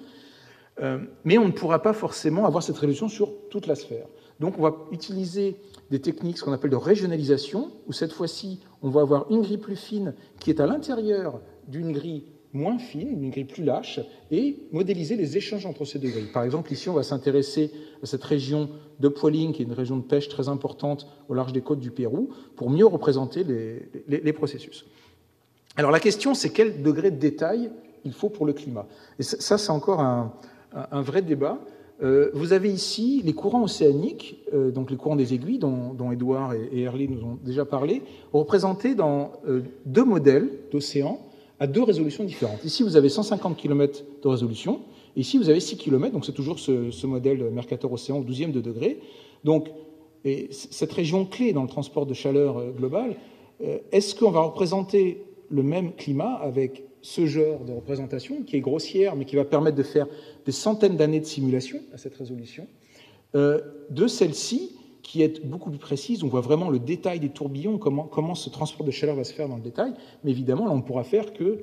Speaker 1: Mais on ne pourra pas forcément avoir cette résolution sur toute la sphère. Donc on va utiliser des techniques, ce qu'on appelle de régionalisation, où cette fois-ci, on va avoir une grille plus fine qui est à l'intérieur d'une grille moins fine, une grille plus lâche, et modéliser les échanges entre ces deux grilles. Par exemple, ici, on va s'intéresser à cette région de Poiling, qui est une région de pêche très importante au large des côtes du Pérou, pour mieux représenter les processus. Alors la question, c'est quel degré de détail il faut pour le climat. Et ça, c'est encore un vrai débat. Vous avez ici les courants océaniques, donc les courants des aiguilles, dont Edouard et Herlé nous ont déjà parlé, représentés dans deux modèles d'océan à deux résolutions différentes. Ici, vous avez 150 km de résolution, et ici, vous avez 6 km, donc c'est toujours ce modèle Mercator-Océan au 12e de degré. Donc, et cette région clé dans le transport de chaleur global, est-ce qu'on va représenter le même climat avec ce genre de représentation, qui est grossière, mais qui va permettre de faire des centaines d'années de simulation à cette résolution, de celle-ci, qui est beaucoup plus précise. On voit vraiment le détail des tourbillons, comment ce transport de chaleur va se faire dans le détail, mais évidemment, là, on ne pourra faire que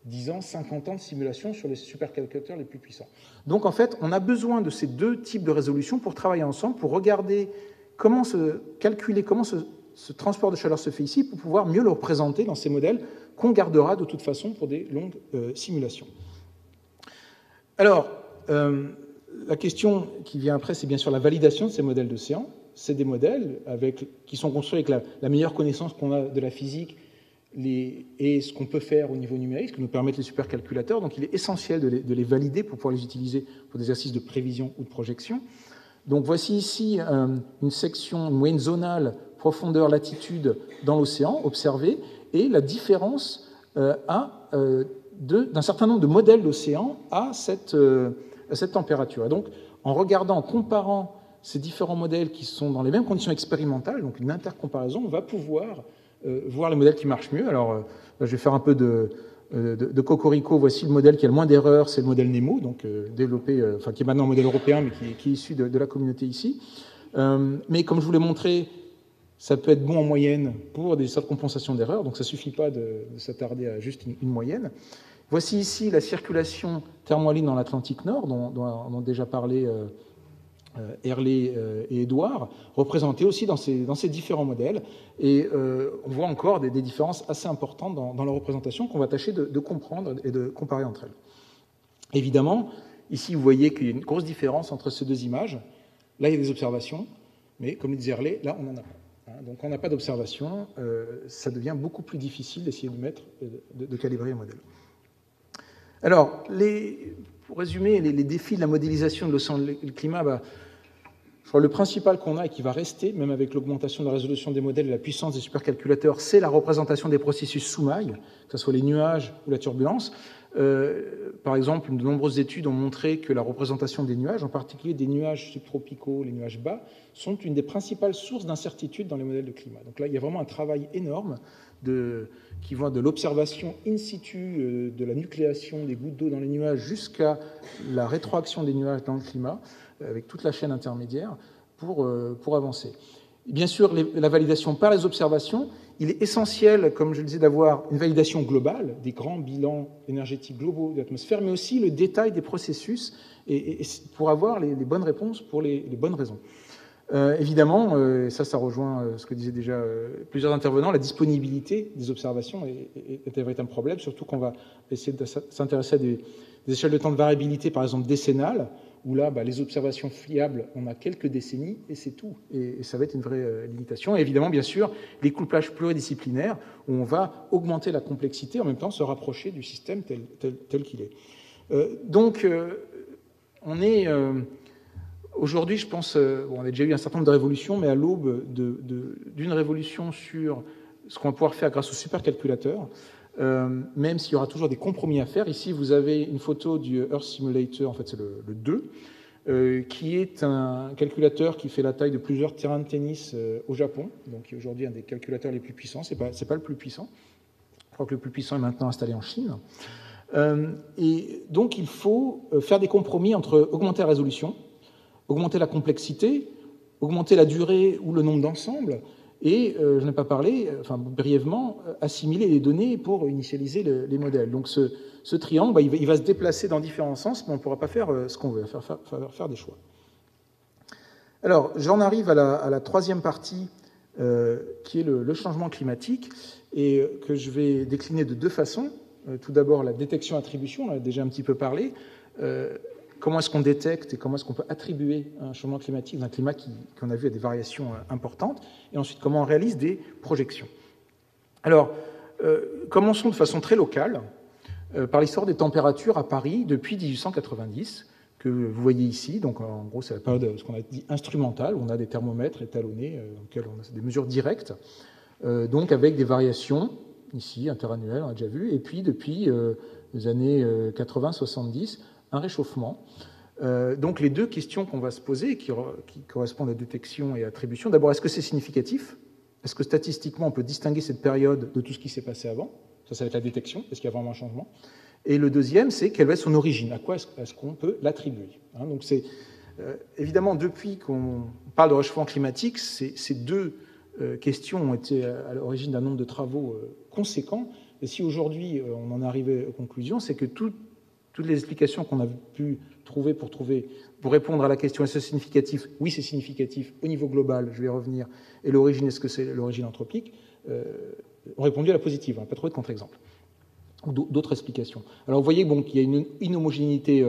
Speaker 1: 10 ans, 50 ans de simulation sur les supercalculateurs les plus puissants. Donc, en fait, on a besoin de ces deux types de résolution pour travailler ensemble, pour regarder comment se calculer, comment ce transport de chaleur se fait ici, pour pouvoir mieux le représenter dans ces modèles qu'on gardera de toute façon pour des longues simulations. Alors, la question qui vient après, c'est bien sûr la validation de ces modèles d'océan. C'est des modèles qui sont construits avec la meilleure connaissance qu'on a de la physique et ce qu'on peut faire au niveau numérique, ce que nous permettent les supercalculateurs. Donc il est essentiel de les valider pour pouvoir les utiliser pour des exercices de prévision ou de projection. Donc voici ici une section, une moyenne zonale, profondeur, latitude dans l'océan, observée, et la différence d'un certain nombre de modèles d'océan à cette température. Et donc, en regardant, en comparant ces différents modèles qui sont dans les mêmes conditions expérimentales, donc une intercomparaison, on va pouvoir voir les modèles qui marchent mieux. Alors, là, je vais faire un peu de cocorico. Voici le modèle qui a le moins d'erreurs, c'est le modèle NEMO, donc développé, qui est maintenant un modèle européen, mais qui est issu de la communauté ici. Mais comme je vous l'ai montré, ça peut être bon en moyenne pour des sortes de compensation d'erreurs, donc ça ne suffit pas de s'attarder à juste une moyenne. Voici ici la circulation thermohaline dans l'Atlantique Nord, dont ont déjà parlé Herlé et Edouard, représentée aussi dans ces différents modèles. Et on voit encore des différences assez importantes dans leur représentation qu'on va tâcher de comprendre et de comparer entre elles. Évidemment, ici, vous voyez qu'il y a une grosse différence entre ces deux images. Là, il y a des observations, mais comme le disait Herlé, là, on n'en a pas. Donc, quand on n'a pas d'observation, ça devient beaucoup plus difficile d'essayer de calibrer un modèle. Alors, pour résumer, les défis de la modélisation de l'océan et le climat, je crois le principal qu'on a et qui va rester, même avec l'augmentation de la résolution des modèles et la puissance des supercalculateurs, c'est la représentation des processus sous maille, que ce soit les nuages ou la turbulence. Par exemple, de nombreuses études ont montré que la représentation des nuages, en particulier des nuages subtropicaux, les nuages bas, sont une des principales sources d'incertitude dans les modèles de climat. Donc là, il y a vraiment un travail énorme qui va de l'observation in situ de la nucléation des gouttes d'eau dans les nuages jusqu'à la rétroaction des nuages dans le climat, avec toute la chaîne intermédiaire, pour avancer. Bien sûr, la validation par les observations, il est essentiel, comme je le disais, d'avoir une validation globale des grands bilans énergétiques globaux de l'atmosphère, mais aussi le détail des processus et pour avoir les bonnes réponses pour les bonnes raisons. Évidemment, ça rejoint ce que disaient déjà plusieurs intervenants, la disponibilité des observations est un véritable problème, surtout qu'on va essayer de s'intéresser à des échelles de temps de variabilité, par exemple décennales, où là, les observations fiables, on a quelques décennies et c'est tout. Et ça va être une vraie limitation. Et évidemment, bien sûr, les couplages pluridisciplinaires, où on va augmenter la complexité, en même temps se rapprocher du système tel qu'il est. Donc, on est... Aujourd'hui, je pense, on a déjà eu un certain nombre de révolutions, mais à l'aube d'une révolution sur ce qu'on va pouvoir faire grâce au supercalculateur, même s'il y aura toujours des compromis à faire. Ici, vous avez une photo du Earth Simulator, en fait c'est le 2, qui est un calculateur qui fait la taille de plusieurs terrains de tennis au Japon, donc qui est aujourd'hui un des calculateurs les plus puissants. C'est pas le plus puissant. Je crois que le plus puissant est maintenant installé en Chine. Et donc, il faut faire des compromis entre augmenter la résolution, augmenter la complexité, augmenter la durée ou le nombre d'ensembles, et, je n'ai pas parlé, brièvement, assimiler les données pour initialiser les modèles. Donc ce triangle, il va se déplacer dans différents sens, mais on ne pourra pas faire ce qu'on veut, faire des choix. Alors, j'en arrive à la troisième partie, qui est le changement climatique, et que je vais décliner de deux façons. Tout d'abord, la détection-attribution, on en a déjà un petit peu parlé. Comment est-ce qu'on détecte et comment est-ce qu'on peut attribuer un changement climatique d'un climat qu'on a vu à des variations importantes, et ensuite comment on réalise des projections. Alors, commençons de façon très locale par l'histoire des températures à Paris depuis 1890, que vous voyez ici. Donc, en gros, c'est la période ce qu'on a dit instrumentale, où on a des thermomètres étalonnés, dans lesquels on a des mesures directes, donc avec des variations, ici, interannuelles, on a déjà vu, et puis depuis les années 80-70, un réchauffement. Donc les deux questions qu'on va se poser, qui correspondent à détection et attribution, d'abord, est-ce que c'est significatif? Est-ce que statistiquement on peut distinguer cette période de tout ce qui s'est passé avant? Ça va être la détection, est-ce qu'il y a vraiment un changement? Et le deuxième, c'est quelle va être son origine? À quoi est-ce qu'on peut l'attribuer? Donc c'est évidemment, depuis qu'on parle de réchauffement climatique, ces deux questions ont été à l'origine d'un nombre de travaux conséquents. Et si aujourd'hui on en arrive aux conclusions, c'est que toutes les explications qu'on a pu trouver pour répondre à la question est-ce que c'est significatif? Oui, c'est significatif au niveau global, je vais y revenir. Et l'origine, est-ce que c'est l'origine anthropique? Ont répondu à la positive, on n'a pas trouvé de contre-exemple. Ou d'autres explications. Alors vous voyez qu'il y a une inhomogénéité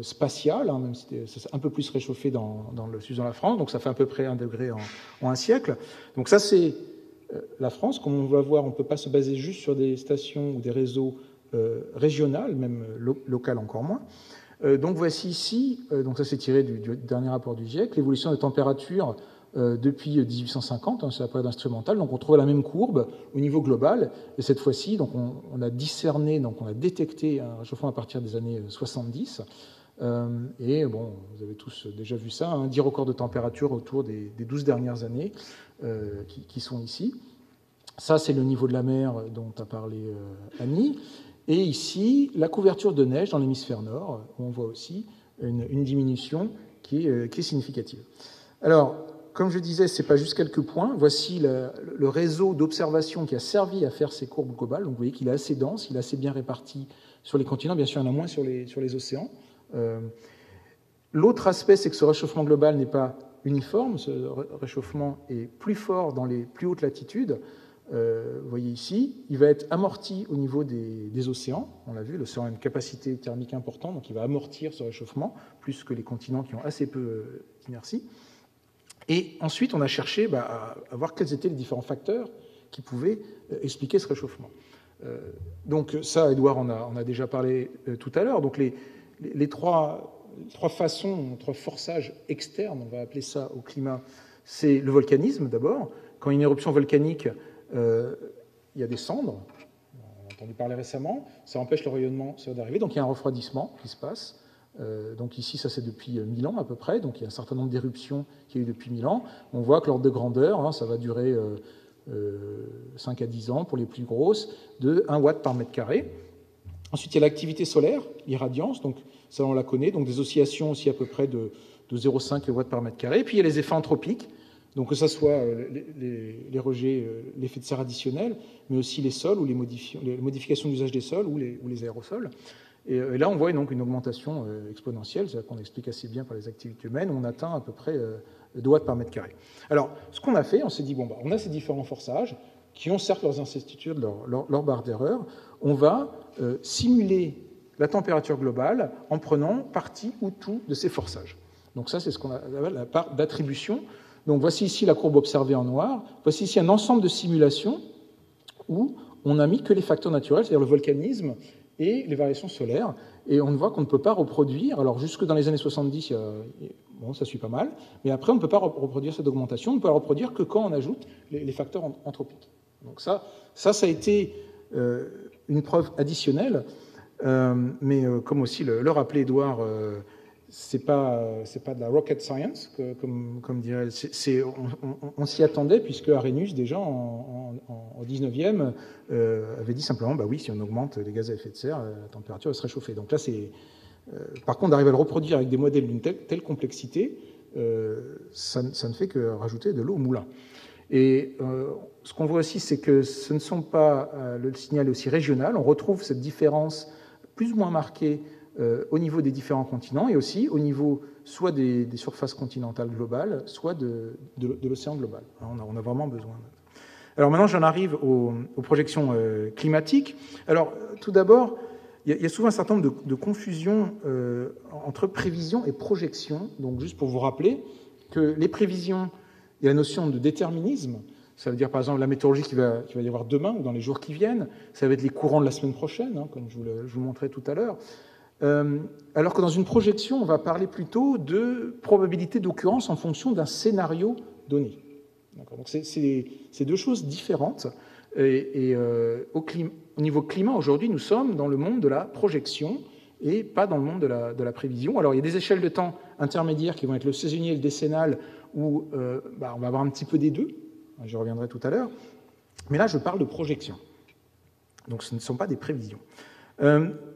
Speaker 1: spatiale, même si c'est un peu plus réchauffé dans le sud de la France, donc ça fait à peu près 1 degré en un siècle. Donc ça, c'est la France. Comme on va voir, on ne peut pas se baser juste sur des stations ou des réseaux régionales, même locales encore moins. Donc voici ici, donc ça c'est tiré du dernier rapport du GIEC, l'évolution des températures depuis 1850, c'est la période instrumentale, donc on trouve la même courbe au niveau global, et cette fois-ci, donc on a discerné, donc on a détecté un réchauffement à partir des années 70, et bon, vous avez tous déjà vu ça, 10 records de température autour des 12 dernières années qui sont ici. Ça, c'est le niveau de la mer dont a parlé Annie. Et ici, la couverture de neige dans l'hémisphère nord, où on voit aussi une diminution qui est significative. Alors, comme je disais, ce n'est pas juste quelques points. Voici le réseau d'observation qui a servi à faire ces courbes globales. Donc, vous voyez qu'il est assez dense, il est assez bien réparti sur les continents. Bien sûr, il y en a moins sur les océans. L'autre aspect, c'est que ce réchauffement global n'est pas uniforme. Ce réchauffement est plus fort dans les plus hautes latitudes. Vous voyez ici, il va être amorti au niveau des océans. On l'a vu, l'océan a une capacité thermique importante, donc il va amortir ce réchauffement, plus que les continents qui ont assez peu d'inertie. Et ensuite, on a cherché à voir quels étaient les différents facteurs qui pouvaient expliquer ce réchauffement. Donc ça, Édouard en a déjà parlé tout à l'heure. Donc les trois façons, trois forçages externes, on va appeler ça au climat, c'est le volcanisme d'abord. Quand il y a une éruption volcanique, il y a des cendres, on a entendu parler récemment, ça empêche le rayonnement d'arriver, donc il y a un refroidissement qui se passe. Donc ici, ça c'est depuis 1000 ans à peu près, donc il y a un certain nombre d'éruptions qu'il y a eu depuis 1000 ans. On voit que l'ordre de grandeur, ça va durer 5 à 10 ans pour les plus grosses, de 1 watt par mètre carré. Ensuite, il y a l'activité solaire, l'irradiance, donc ça on la connaît, donc des oscillations aussi à peu près de 0,5 watts par mètre carré. Et puis il y a les effets anthropiques, Donc que ce soit les rejets, l'effet de serre additionnel, mais aussi les sols ou les modifications d'usage des sols ou les aérosols. Et là, on voit donc une augmentation exponentielle, c'est-à-dire qu'on explique assez bien par les activités humaines, on atteint à peu près 2 watts par mètre carré. Alors, ce qu'on a fait, on s'est dit, bon, on a ces différents forçages qui ont certes leurs incertitudes, leur barre d'erreur. On va simuler la température globale en prenant partie ou tout de ces forçages. Donc ça, c'est ce qu'on appelle la part d'attribution. Donc voici ici la courbe observée en noir. Voici ici un ensemble de simulations où on n'a mis que les facteurs naturels, c'est-à-dire le volcanisme et les variations solaires. Et on voit qu'on ne peut pas reproduire. Alors jusque dans les années 70, bon, ça suit pas mal. Mais après, on ne peut pas reproduire cette augmentation. On ne peut la reproduire que quand on ajoute les facteurs anthropiques. Donc ça a été une preuve additionnelle. Mais comme aussi le rappelait Édouard, c'est pas de la rocket science, comme dirait. On s'y attendait, puisque Arrhenius, déjà en 19e, avait dit simplement, bah oui, si on augmente les gaz à effet de serre, la température va se réchauffer. Donc là, par contre, d'arriver à le reproduire avec des modèles d'une telle complexité, ça ne fait que rajouter de l'eau au moulin. Et ce qu'on voit aussi, c'est que ce ne sont pas, le signal est aussi régional. On retrouve cette différence plus ou moins marquée au niveau des différents continents et aussi au niveau soit des surfaces continentales globales, soit de l'océan global. On a vraiment besoin. Alors maintenant, j'en arrive aux projections climatiques. Alors, tout d'abord, il y a souvent un certain nombre de confusions entre prévision et projection. Donc, juste pour vous rappeler que les prévisions, il y a la notion de déterminisme. Ça veut dire, par exemple, la météorologie qu'il va y avoir demain ou dans les jours qui viennent. Ça va être les courants de la semaine prochaine, comme je vous montrais tout à l'heure. Alors que dans une projection, on va parler plutôt de probabilité d'occurrence en fonction d'un scénario donné. Donc c'est deux choses différentes. Et au niveau climat, aujourd'hui, nous sommes dans le monde de la projection et pas dans le monde de la prévision. Alors, il y a des échelles de temps intermédiaires qui vont être le saisonnier et le décennal, où on va avoir un petit peu des deux. Je reviendrai tout à l'heure. Mais là, je parle de projection. Donc, ce ne sont pas des prévisions.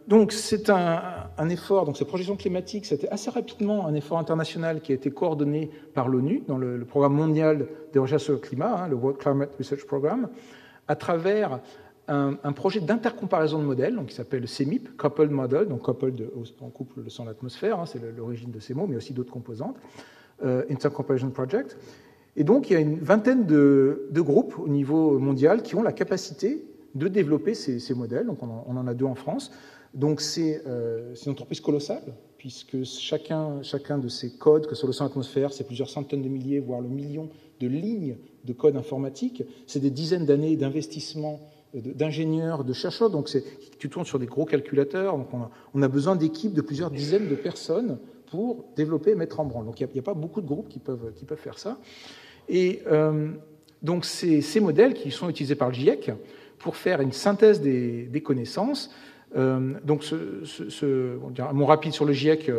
Speaker 1: Donc, c'est un effort, donc ces projections climatiques, c'était assez rapidement un effort international qui a été coordonné par l'ONU dans le programme mondial des recherches sur le climat, le World Climate Research Program, à travers un projet d'intercomparaison de modèles, donc qui s'appelle CMIP, Coupled Model, donc coupled en couple sans l'atmosphère, c'est l'origine de ces mots, mais aussi d'autres composantes, Intercomparison Project. Et donc, il y a une vingtaine de groupes au niveau mondial qui ont la capacité de développer ces modèles. Donc, on en a 2 en France. Donc, c'est une entreprise colossale, puisque chacun de ces codes, que sur le sol atmosphère, c'est plusieurs centaines de milliers, voire le million de lignes de code informatique. C'est des dizaines d'années d'investissement d'ingénieurs, de chercheurs. Donc, tu tournes sur des gros calculateurs. Donc, on a besoin d'équipes de plusieurs dizaines de personnes pour développer et mettre en branle. Donc, il n'y a pas beaucoup de groupes qui peuvent faire ça. Et donc, ces modèles qui sont utilisés par le GIEC pour faire une synthèse des connaissances. Donc, un mot rapide sur le GIEC,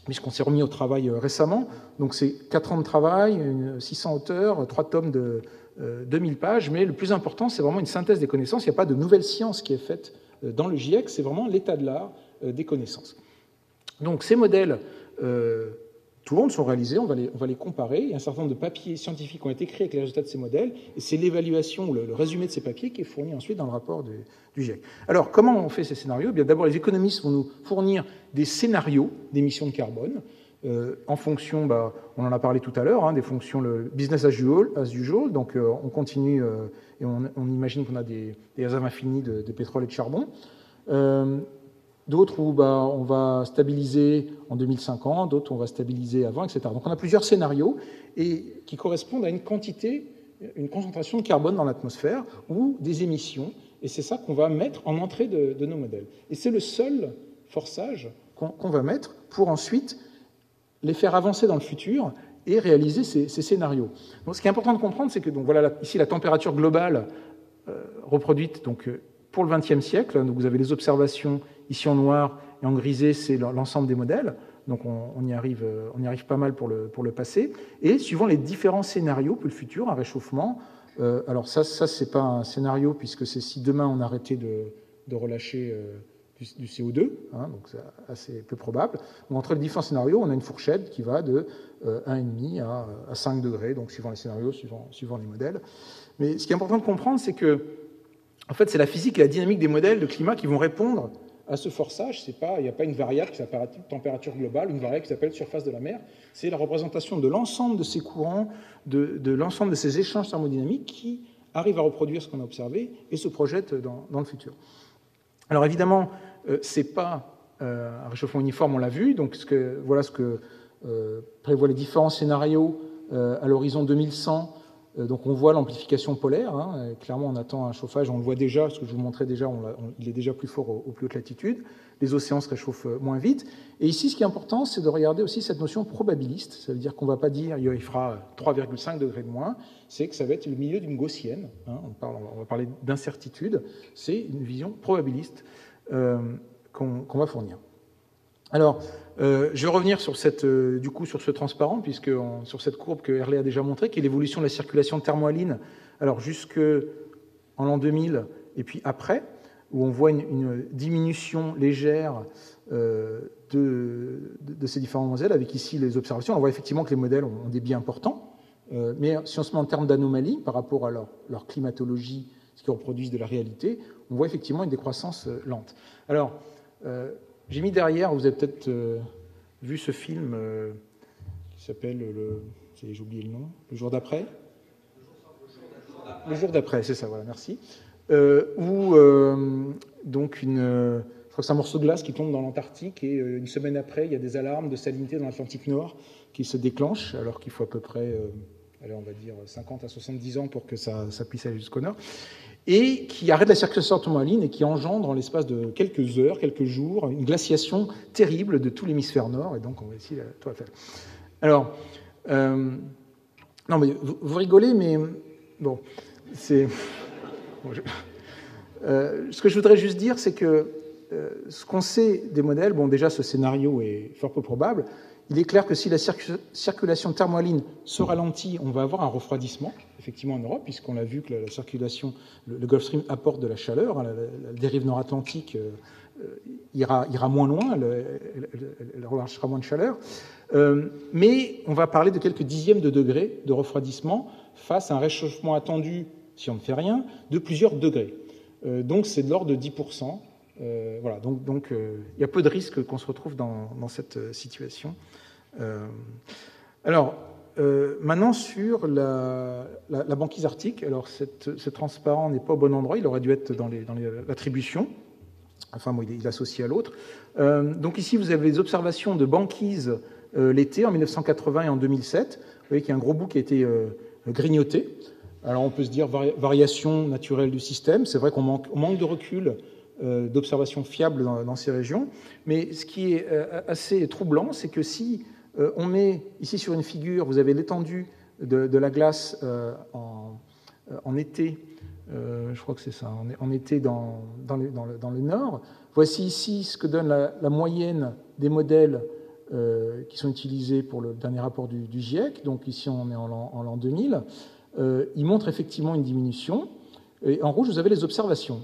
Speaker 1: puisqu'on s'est remis au travail récemment. Donc, c'est 4 ans de travail, 600 auteurs, 3 tomes de 2000 pages. Mais le plus important, c'est vraiment une synthèse des connaissances. Il n'y a pas de nouvelle science qui est faite dans le GIEC. C'est vraiment l'état de l'art des connaissances. Donc, ces modèles, tout le monde sont réalisés, on va les comparer. Il y a un certain nombre de papiers scientifiques qui ont été écrits avec les résultats de ces modèles, et c'est l'évaluation, le résumé de ces papiers qui est fourni ensuite dans le rapport du GIEC. Alors, comment on fait ces scénarios ? Bien, d'abord, les économistes vont nous fournir des scénarios d'émissions de carbone, en fonction, on en a parlé tout à l'heure, des fonctions le business as usual, donc on continue, et on imagine qu'on a des réserves infinies de pétrole et de charbon. D'autres où on va stabiliser en 2150, d'autres on va stabiliser avant, etc. Donc on a plusieurs scénarios et qui correspondent à une concentration de carbone dans l'atmosphère ou des émissions, et c'est ça qu'on va mettre en entrée de nos modèles. Et c'est le seul forçage qu'on va mettre pour ensuite les faire avancer dans le futur et réaliser ces scénarios. Donc ce qui est important de comprendre, c'est que voilà ici la température globale reproduite pour le XXe siècle. Donc vous avez les observations ici en noir et en grisé, c'est l'ensemble des modèles. Donc on y arrive pas mal pour le passé. Et suivant les différents scénarios pour le futur, un réchauffement. Alors ça c'est pas un scénario, puisque c'est si demain on arrêtait de relâcher du CO2, donc c'est assez peu probable. Donc, entre les différents scénarios, on a une fourchette qui va de 1,5 à 5 degrés, donc suivant les scénarios, suivant les modèles. Mais ce qui est important de comprendre, c'est que en fait, c'est la physique et la dynamique des modèles de climat qui vont répondre à ce forçage. Il n'y a pas une variable qui s'appelle température globale, une variable qui s'appelle surface de la mer. C'est la représentation de l'ensemble de ces courants, de l'ensemble de ces échanges thermodynamiques qui arrivent à reproduire ce qu'on a observé et se projettent dans le futur. Alors évidemment, ce n'est pas un réchauffement uniforme, on l'a vu. Donc voilà ce que prévoient les différents scénarios à l'horizon 2100. Donc on voit l'amplification polaire, clairement on attend un chauffage, on le voit déjà, ce que je vous montrais déjà, il est déjà plus fort aux plus hautes latitudes, les océans se réchauffent moins vite, et ici ce qui est important c'est de regarder aussi cette notion probabiliste, ça veut dire qu'on ne va pas dire il fera 3,5 degrés de moins, c'est que ça va être le milieu d'une gaussienne, on va parler d'incertitude, c'est une vision probabiliste qu'on va fournir. Alors, je vais revenir sur sur ce transparent, puisque sur cette courbe que Herlé a déjà montrée, qui est l'évolution de la circulation thermohaline, alors jusque en l'an 2000 et puis après, où on voit une diminution légère de ces différents modèles, avec ici les observations. On voit effectivement que les modèles ont des biais importants, mais si on se met en termes d'anomalies par rapport à leur climatologie, ce qui reproduisent de la réalité, on voit effectivement une décroissance lente. Alors, j'ai mis derrière, vous avez peut-être vu ce film qui s'appelle j'ai oublié le nom, Le jour d'après. Le jour d'après, c'est ça, voilà, merci. Où donc je crois que c'est un morceau de glace qui tombe dans l'Antarctique et une semaine après, il y a des alarmes de salinité dans l'Atlantique Nord qui se déclenchent, alors qu'il faut à peu près, on va dire 50 à 70 ans pour que ça puisse aller jusqu'au nord, et qui arrête la circulation thermohaline et qui engendre en l'espace de quelques heures, quelques jours, une glaciation terrible de tout l'hémisphère nord, et donc on va essayer la Tour Eiffel. Alors, non mais vous rigolez, mais bon, c'est... Bon, ce que je voudrais juste dire, c'est que ce qu'on sait des modèles, bon déjà ce scénario est fort peu probable, il est clair que si la circulation thermohaline se ralentit, on va avoir un refroidissement, effectivement en Europe, puisqu'on a vu que la circulation, le Gulf Stream apporte de la chaleur, la dérive nord-atlantique ira moins loin, elle relâchera moins de chaleur, mais on va parler de quelques dixièmes de degrés de refroidissement face à un réchauffement attendu, si on ne fait rien, de plusieurs degrés. Donc c'est de l'ordre de 10%. Voilà, donc il y a peu de risques qu'on se retrouve dans cette situation. Alors, maintenant sur la banquise arctique, alors ce transparent n'est pas au bon endroit, il aurait dû être dans l'attribution. Enfin, bon, il est associé à l'autre. Donc ici, vous avez les observations de banquise l'été, en 1980 et en 2007. Vous voyez qu'il y a un gros bout qui a été grignoté. Alors on peut se dire variation naturelle du système. C'est vrai qu'on manque de recul, d'observations fiables dans ces régions. Mais ce qui est assez troublant, c'est que si on met ici sur une figure, vous avez l'étendue de la glace en été, je crois que c'est ça, en été dans le nord. Voici ici ce que donne la moyenne des modèles qui sont utilisés pour le dernier rapport du GIEC. Donc ici on est en l'an 2000. Il montre effectivement une diminution. Et en rouge, vous avez les observations.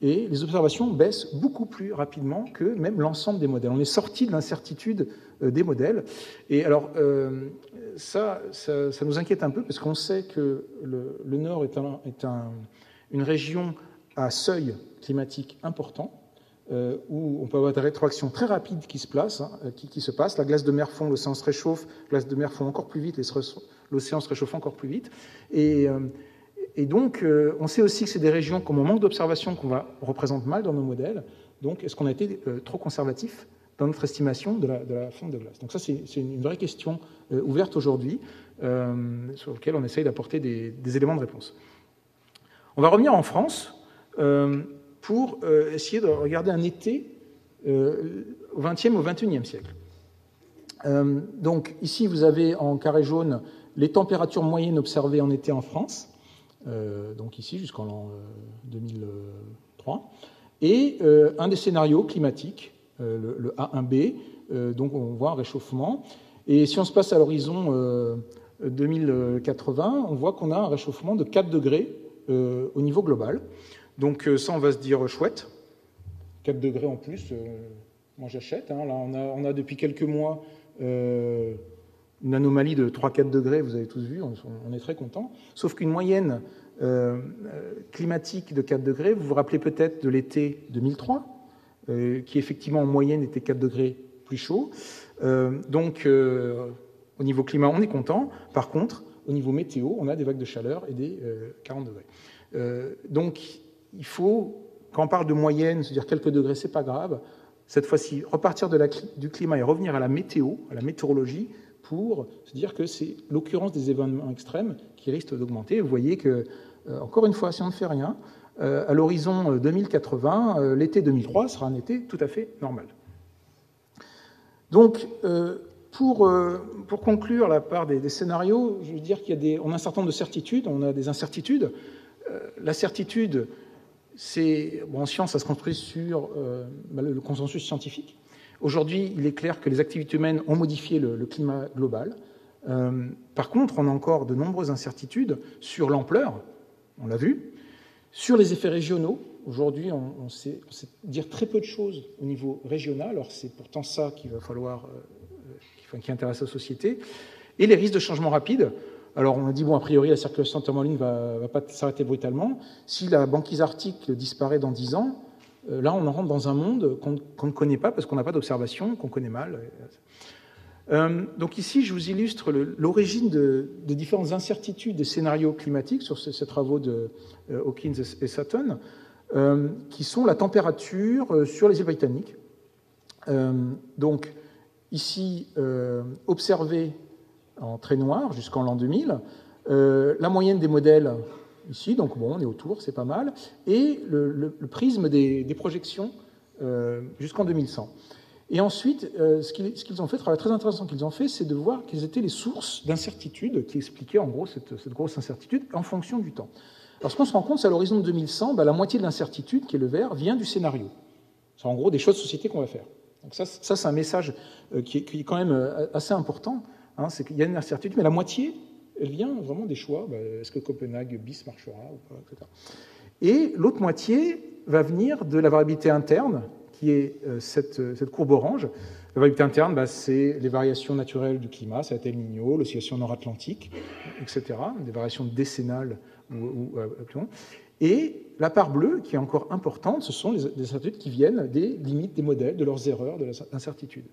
Speaker 1: Et les observations baissent beaucoup plus rapidement que même l'ensemble des modèles. On est sorti de l'incertitude des modèles. Et alors, ça nous inquiète un peu parce qu'on sait que le Nord est une région à seuil climatique important, où on peut avoir des rétroactions très rapides qui se passent. La glace de mer fond, l'océan se réchauffe, la glace de mer fond encore plus vite, l'océan se réchauffe encore plus vite. Et donc, on sait aussi que c'est des régions comme on manque d'observation qu'on représente mal dans nos modèles. Donc, est-ce qu'on a été trop conservatif dans notre estimation de la fonte de glace? Donc ça, c'est une vraie question ouverte aujourd'hui, sur laquelle on essaye d'apporter des éléments de réponse. On va revenir en France pour essayer de regarder un été au XXe au XXIe siècle. Donc ici, vous avez en carré jaune les températures moyennes observées en été en France, donc ici jusqu'en l'an 2003, et un des scénarios climatiques, le A1B, donc on voit un réchauffement. Et si on se passe à l'horizon 2080, on voit qu'on a un réchauffement de 4 degrés au niveau global. Donc ça, on va se dire chouette. 4 degrés en plus, moi j'achète. Là, on a depuis quelques mois une anomalie de 3-4 degrés, vous avez tous vu, on est très content. Sauf qu'une moyenne climatique de 4 degrés, vous vous rappelez peut-être de l'été 2003, qui effectivement en moyenne était 4 degrés plus chaud. Donc au niveau climat, on est content. Par contre, au niveau météo, on a des vagues de chaleur et des 40 degrés. Donc il faut, quand on parle de moyenne, se dire quelques degrés, c'est pas grave. Cette fois-ci, repartir du climat et revenir à la météo, à la météorologie, pour se dire que c'est l'occurrence des événements extrêmes qui risquent d'augmenter. Vous voyez que, encore une fois, si on ne fait rien, à l'horizon 2080, l'été 2003 sera un été tout à fait normal. Donc, pour conclure la part des scénarios, je veux dire on a un certain nombre de certitudes, on a des incertitudes. La certitude, en science, ça se construit sur le consensus scientifique. Aujourd'hui, il est clair que les activités humaines ont modifié le climat global. Par contre, on a encore de nombreuses incertitudes sur l'ampleur, on l'a vu, sur les effets régionaux. Aujourd'hui, on sait dire très peu de choses au niveau régional, alors c'est pourtant ça qu'il va falloir, qui intéresse la société, et les risques de changement rapide. Alors on a dit, a priori, la circulation thermohaline ne va pas s'arrêter brutalement. Si la banquise arctique disparaît dans 10 ans, là on en rentre dans un monde qu'on ne connaît pas parce qu'on n'a pas d'observation, qu'on connaît mal. Donc ici, je vous illustre l'origine de différentes incertitudes des scénarios climatiques sur ces travaux de Hawkins et Sutton, qui sont la température sur les îles britanniques. Donc ici, observé en trait noir jusqu'en l'an 2000, la moyenne des modèles ici, donc on est autour, c'est pas mal, et le prisme des projections jusqu'en 2100. Et ensuite, ce qu'ils ont fait, le travail très intéressant qu'ils ont fait, c'est de voir quelles étaient les sources d'incertitude qui expliquaient en gros cette grosse incertitude en fonction du temps. Alors ce qu'on se rend compte, c'est à l'horizon de 2100, la moitié de l'incertitude, qui est le vert, vient du scénario. C'est en gros des choix de société qu'on va faire. Donc ça c'est un message qui est quand même assez important, c'est qu'il y a une incertitude, mais la moitié, elle vient vraiment des choix. Est-ce que Copenhague bis marchera ou pas, etc. Et l'autre moitié va venir de la variabilité interne, qui est cette courbe orange. La variabilité interne, c'est les variations naturelles du climat, ça va être El Niño, l'oscillation nord-atlantique, etc., des variations décennales ou plus long. Et la part bleue, qui est encore importante, ce sont des incertitudes qui viennent des limites des modèles, de leurs erreurs, de l'incertitude.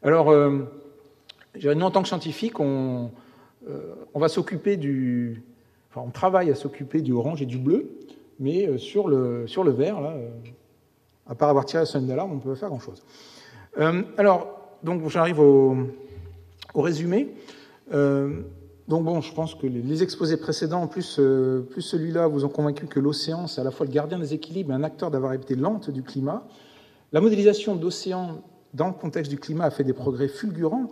Speaker 1: Alors, nous, en tant que scientifiques, on va s'occuper on travaille à s'occuper du orange et du bleu, mais sur le vert, là, à part avoir tiré la sonnette d'alarme, on ne peut pas faire grand-chose. Donc j'arrive au résumé. Donc je pense que les exposés précédents, plus celui-là, vous ont convaincu que l'océan, c'est à la fois le gardien des équilibres et un acteur de la variabilité lente du climat. La modélisation de l'océan dans le contexte du climat a fait des progrès fulgurants,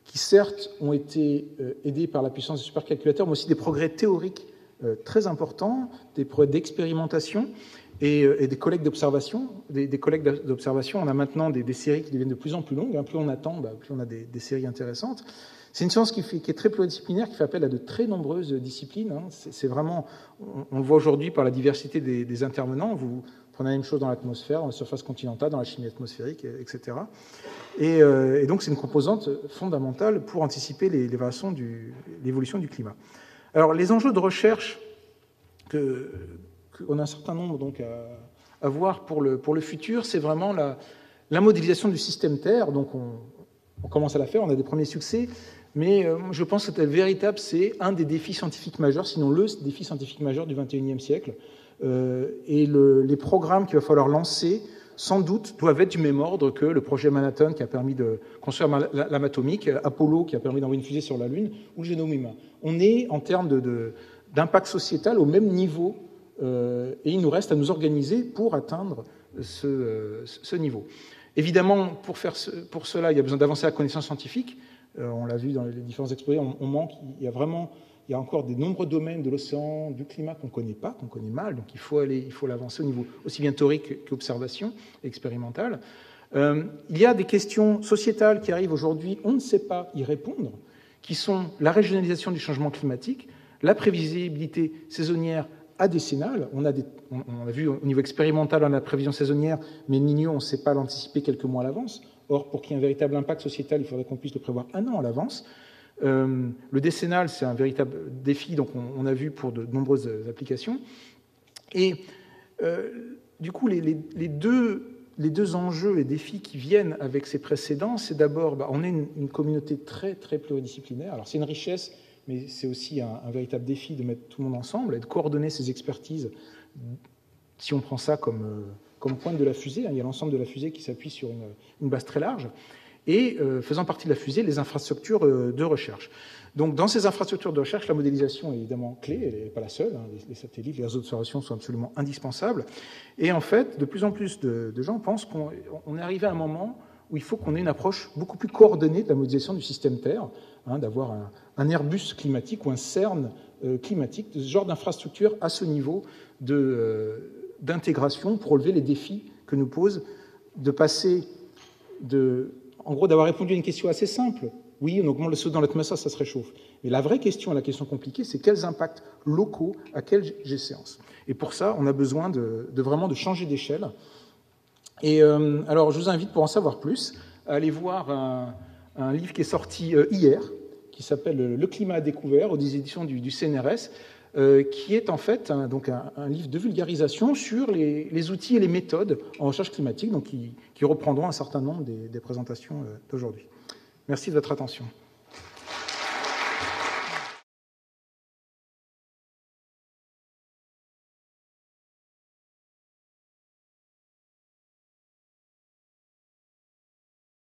Speaker 1: qui certes ont été aidés par la puissance des supercalculateurs, mais aussi des progrès théoriques très importants, des progrès d'expérimentation et des collègues d'observation. Des collègues d'observation, on a maintenant des séries qui deviennent de plus en plus longues. Plus on attend, plus on a des séries intéressantes. C'est une science qui est très pluridisciplinaire, qui fait appel à de très nombreuses disciplines. C'est vraiment, on le voit aujourd'hui par la diversité des intervenants. Vous prenez la même chose dans l'atmosphère, dans la surface continentale, dans la chimie atmosphérique, etc. Et donc c'est une composante fondamentale pour anticiper les variations l'évolution du climat. Alors les enjeux de recherche qu'on a un certain nombre donc à voir pour le futur, c'est vraiment la modélisation du système Terre. Donc on commence à la faire, on a des premiers succès, mais je pense que c'est un des défis scientifiques majeurs, sinon le défi scientifique majeur du XXIe siècle. Et les programmes qu'il va falloir lancer, sans doute, doivent être du même ordre que le projet Manhattan qui a permis de construire la lame atomique, Apollo qui a permis d'envoyer une fusée sur la Lune, ou le génome humain. On est, en termes d'impact sociétal, au même niveau, et il nous reste à nous organiser pour atteindre ce niveau. Évidemment, pour cela, il y a besoin d'avancer la connaissance scientifique. On l'a vu dans les différents exposés, on manque, il y a encore de nombreux domaines de l'océan, du climat qu'on ne connaît pas, qu'on connaît mal, donc il faut l'avancer au niveau aussi bien théorique qu'observation expérimentale. Il y a des questions sociétales qui arrivent aujourd'hui, on ne sait pas y répondre, qui sont la régionalisation du changement climatique, la prévisibilité saisonnière décennale. On a vu au niveau expérimental dans la prévision saisonnière, mais Niño, on ne sait pas l'anticiper quelques mois à l'avance. Or, pour qu'il y ait un véritable impact sociétal, il faudrait qu'on puisse le prévoir un an à l'avance. Le décennal, c'est un véritable défi, donc on a vu pour de nombreuses applications. Et du coup, les deux enjeux et défis qui viennent avec ces précédents, c'est d'abord, on est une communauté très, très pluridisciplinaire. Alors, c'est une richesse, mais c'est aussi un véritable défi de mettre tout le monde ensemble et de coordonner ces expertises. Si on prend ça comme pointe de la fusée, il y a l'ensemble de la fusée qui s'appuie sur une base très large, et faisant partie de la fusée, les infrastructures de recherche. Donc, dans ces infrastructures de recherche, la modélisation est évidemment clé, elle n'est pas la seule, les satellites, les réseaux d'observation sont absolument indispensables, et en fait, de plus en plus de gens pensent qu'on est arrivé à un moment où il faut qu'on ait une approche beaucoup plus coordonnée de la modélisation du système Terre, d'avoir un Airbus climatique ou un CERN climatique, de ce genre d'infrastructure à ce niveau d'intégration pour relever les défis que nous pose de passer en gros, d'avoir répondu à une question assez simple. Oui, on augmente le CO2 dans l'atmosphère, ça se réchauffe. Mais la vraie question, la question compliquée, c'est quels impacts locaux, à quelle échéance. Et pour ça, on a besoin vraiment de changer d'échelle. Et alors, je vous invite, pour en savoir plus, à aller voir un livre qui est sorti hier, qui s'appelle Le climat à découvert, aux éditions du CNRS, qui est en fait un livre de vulgarisation sur les outils et les méthodes en recherche climatique, donc qui reprendront un certain nombre des présentations d'aujourd'hui. Merci de votre attention.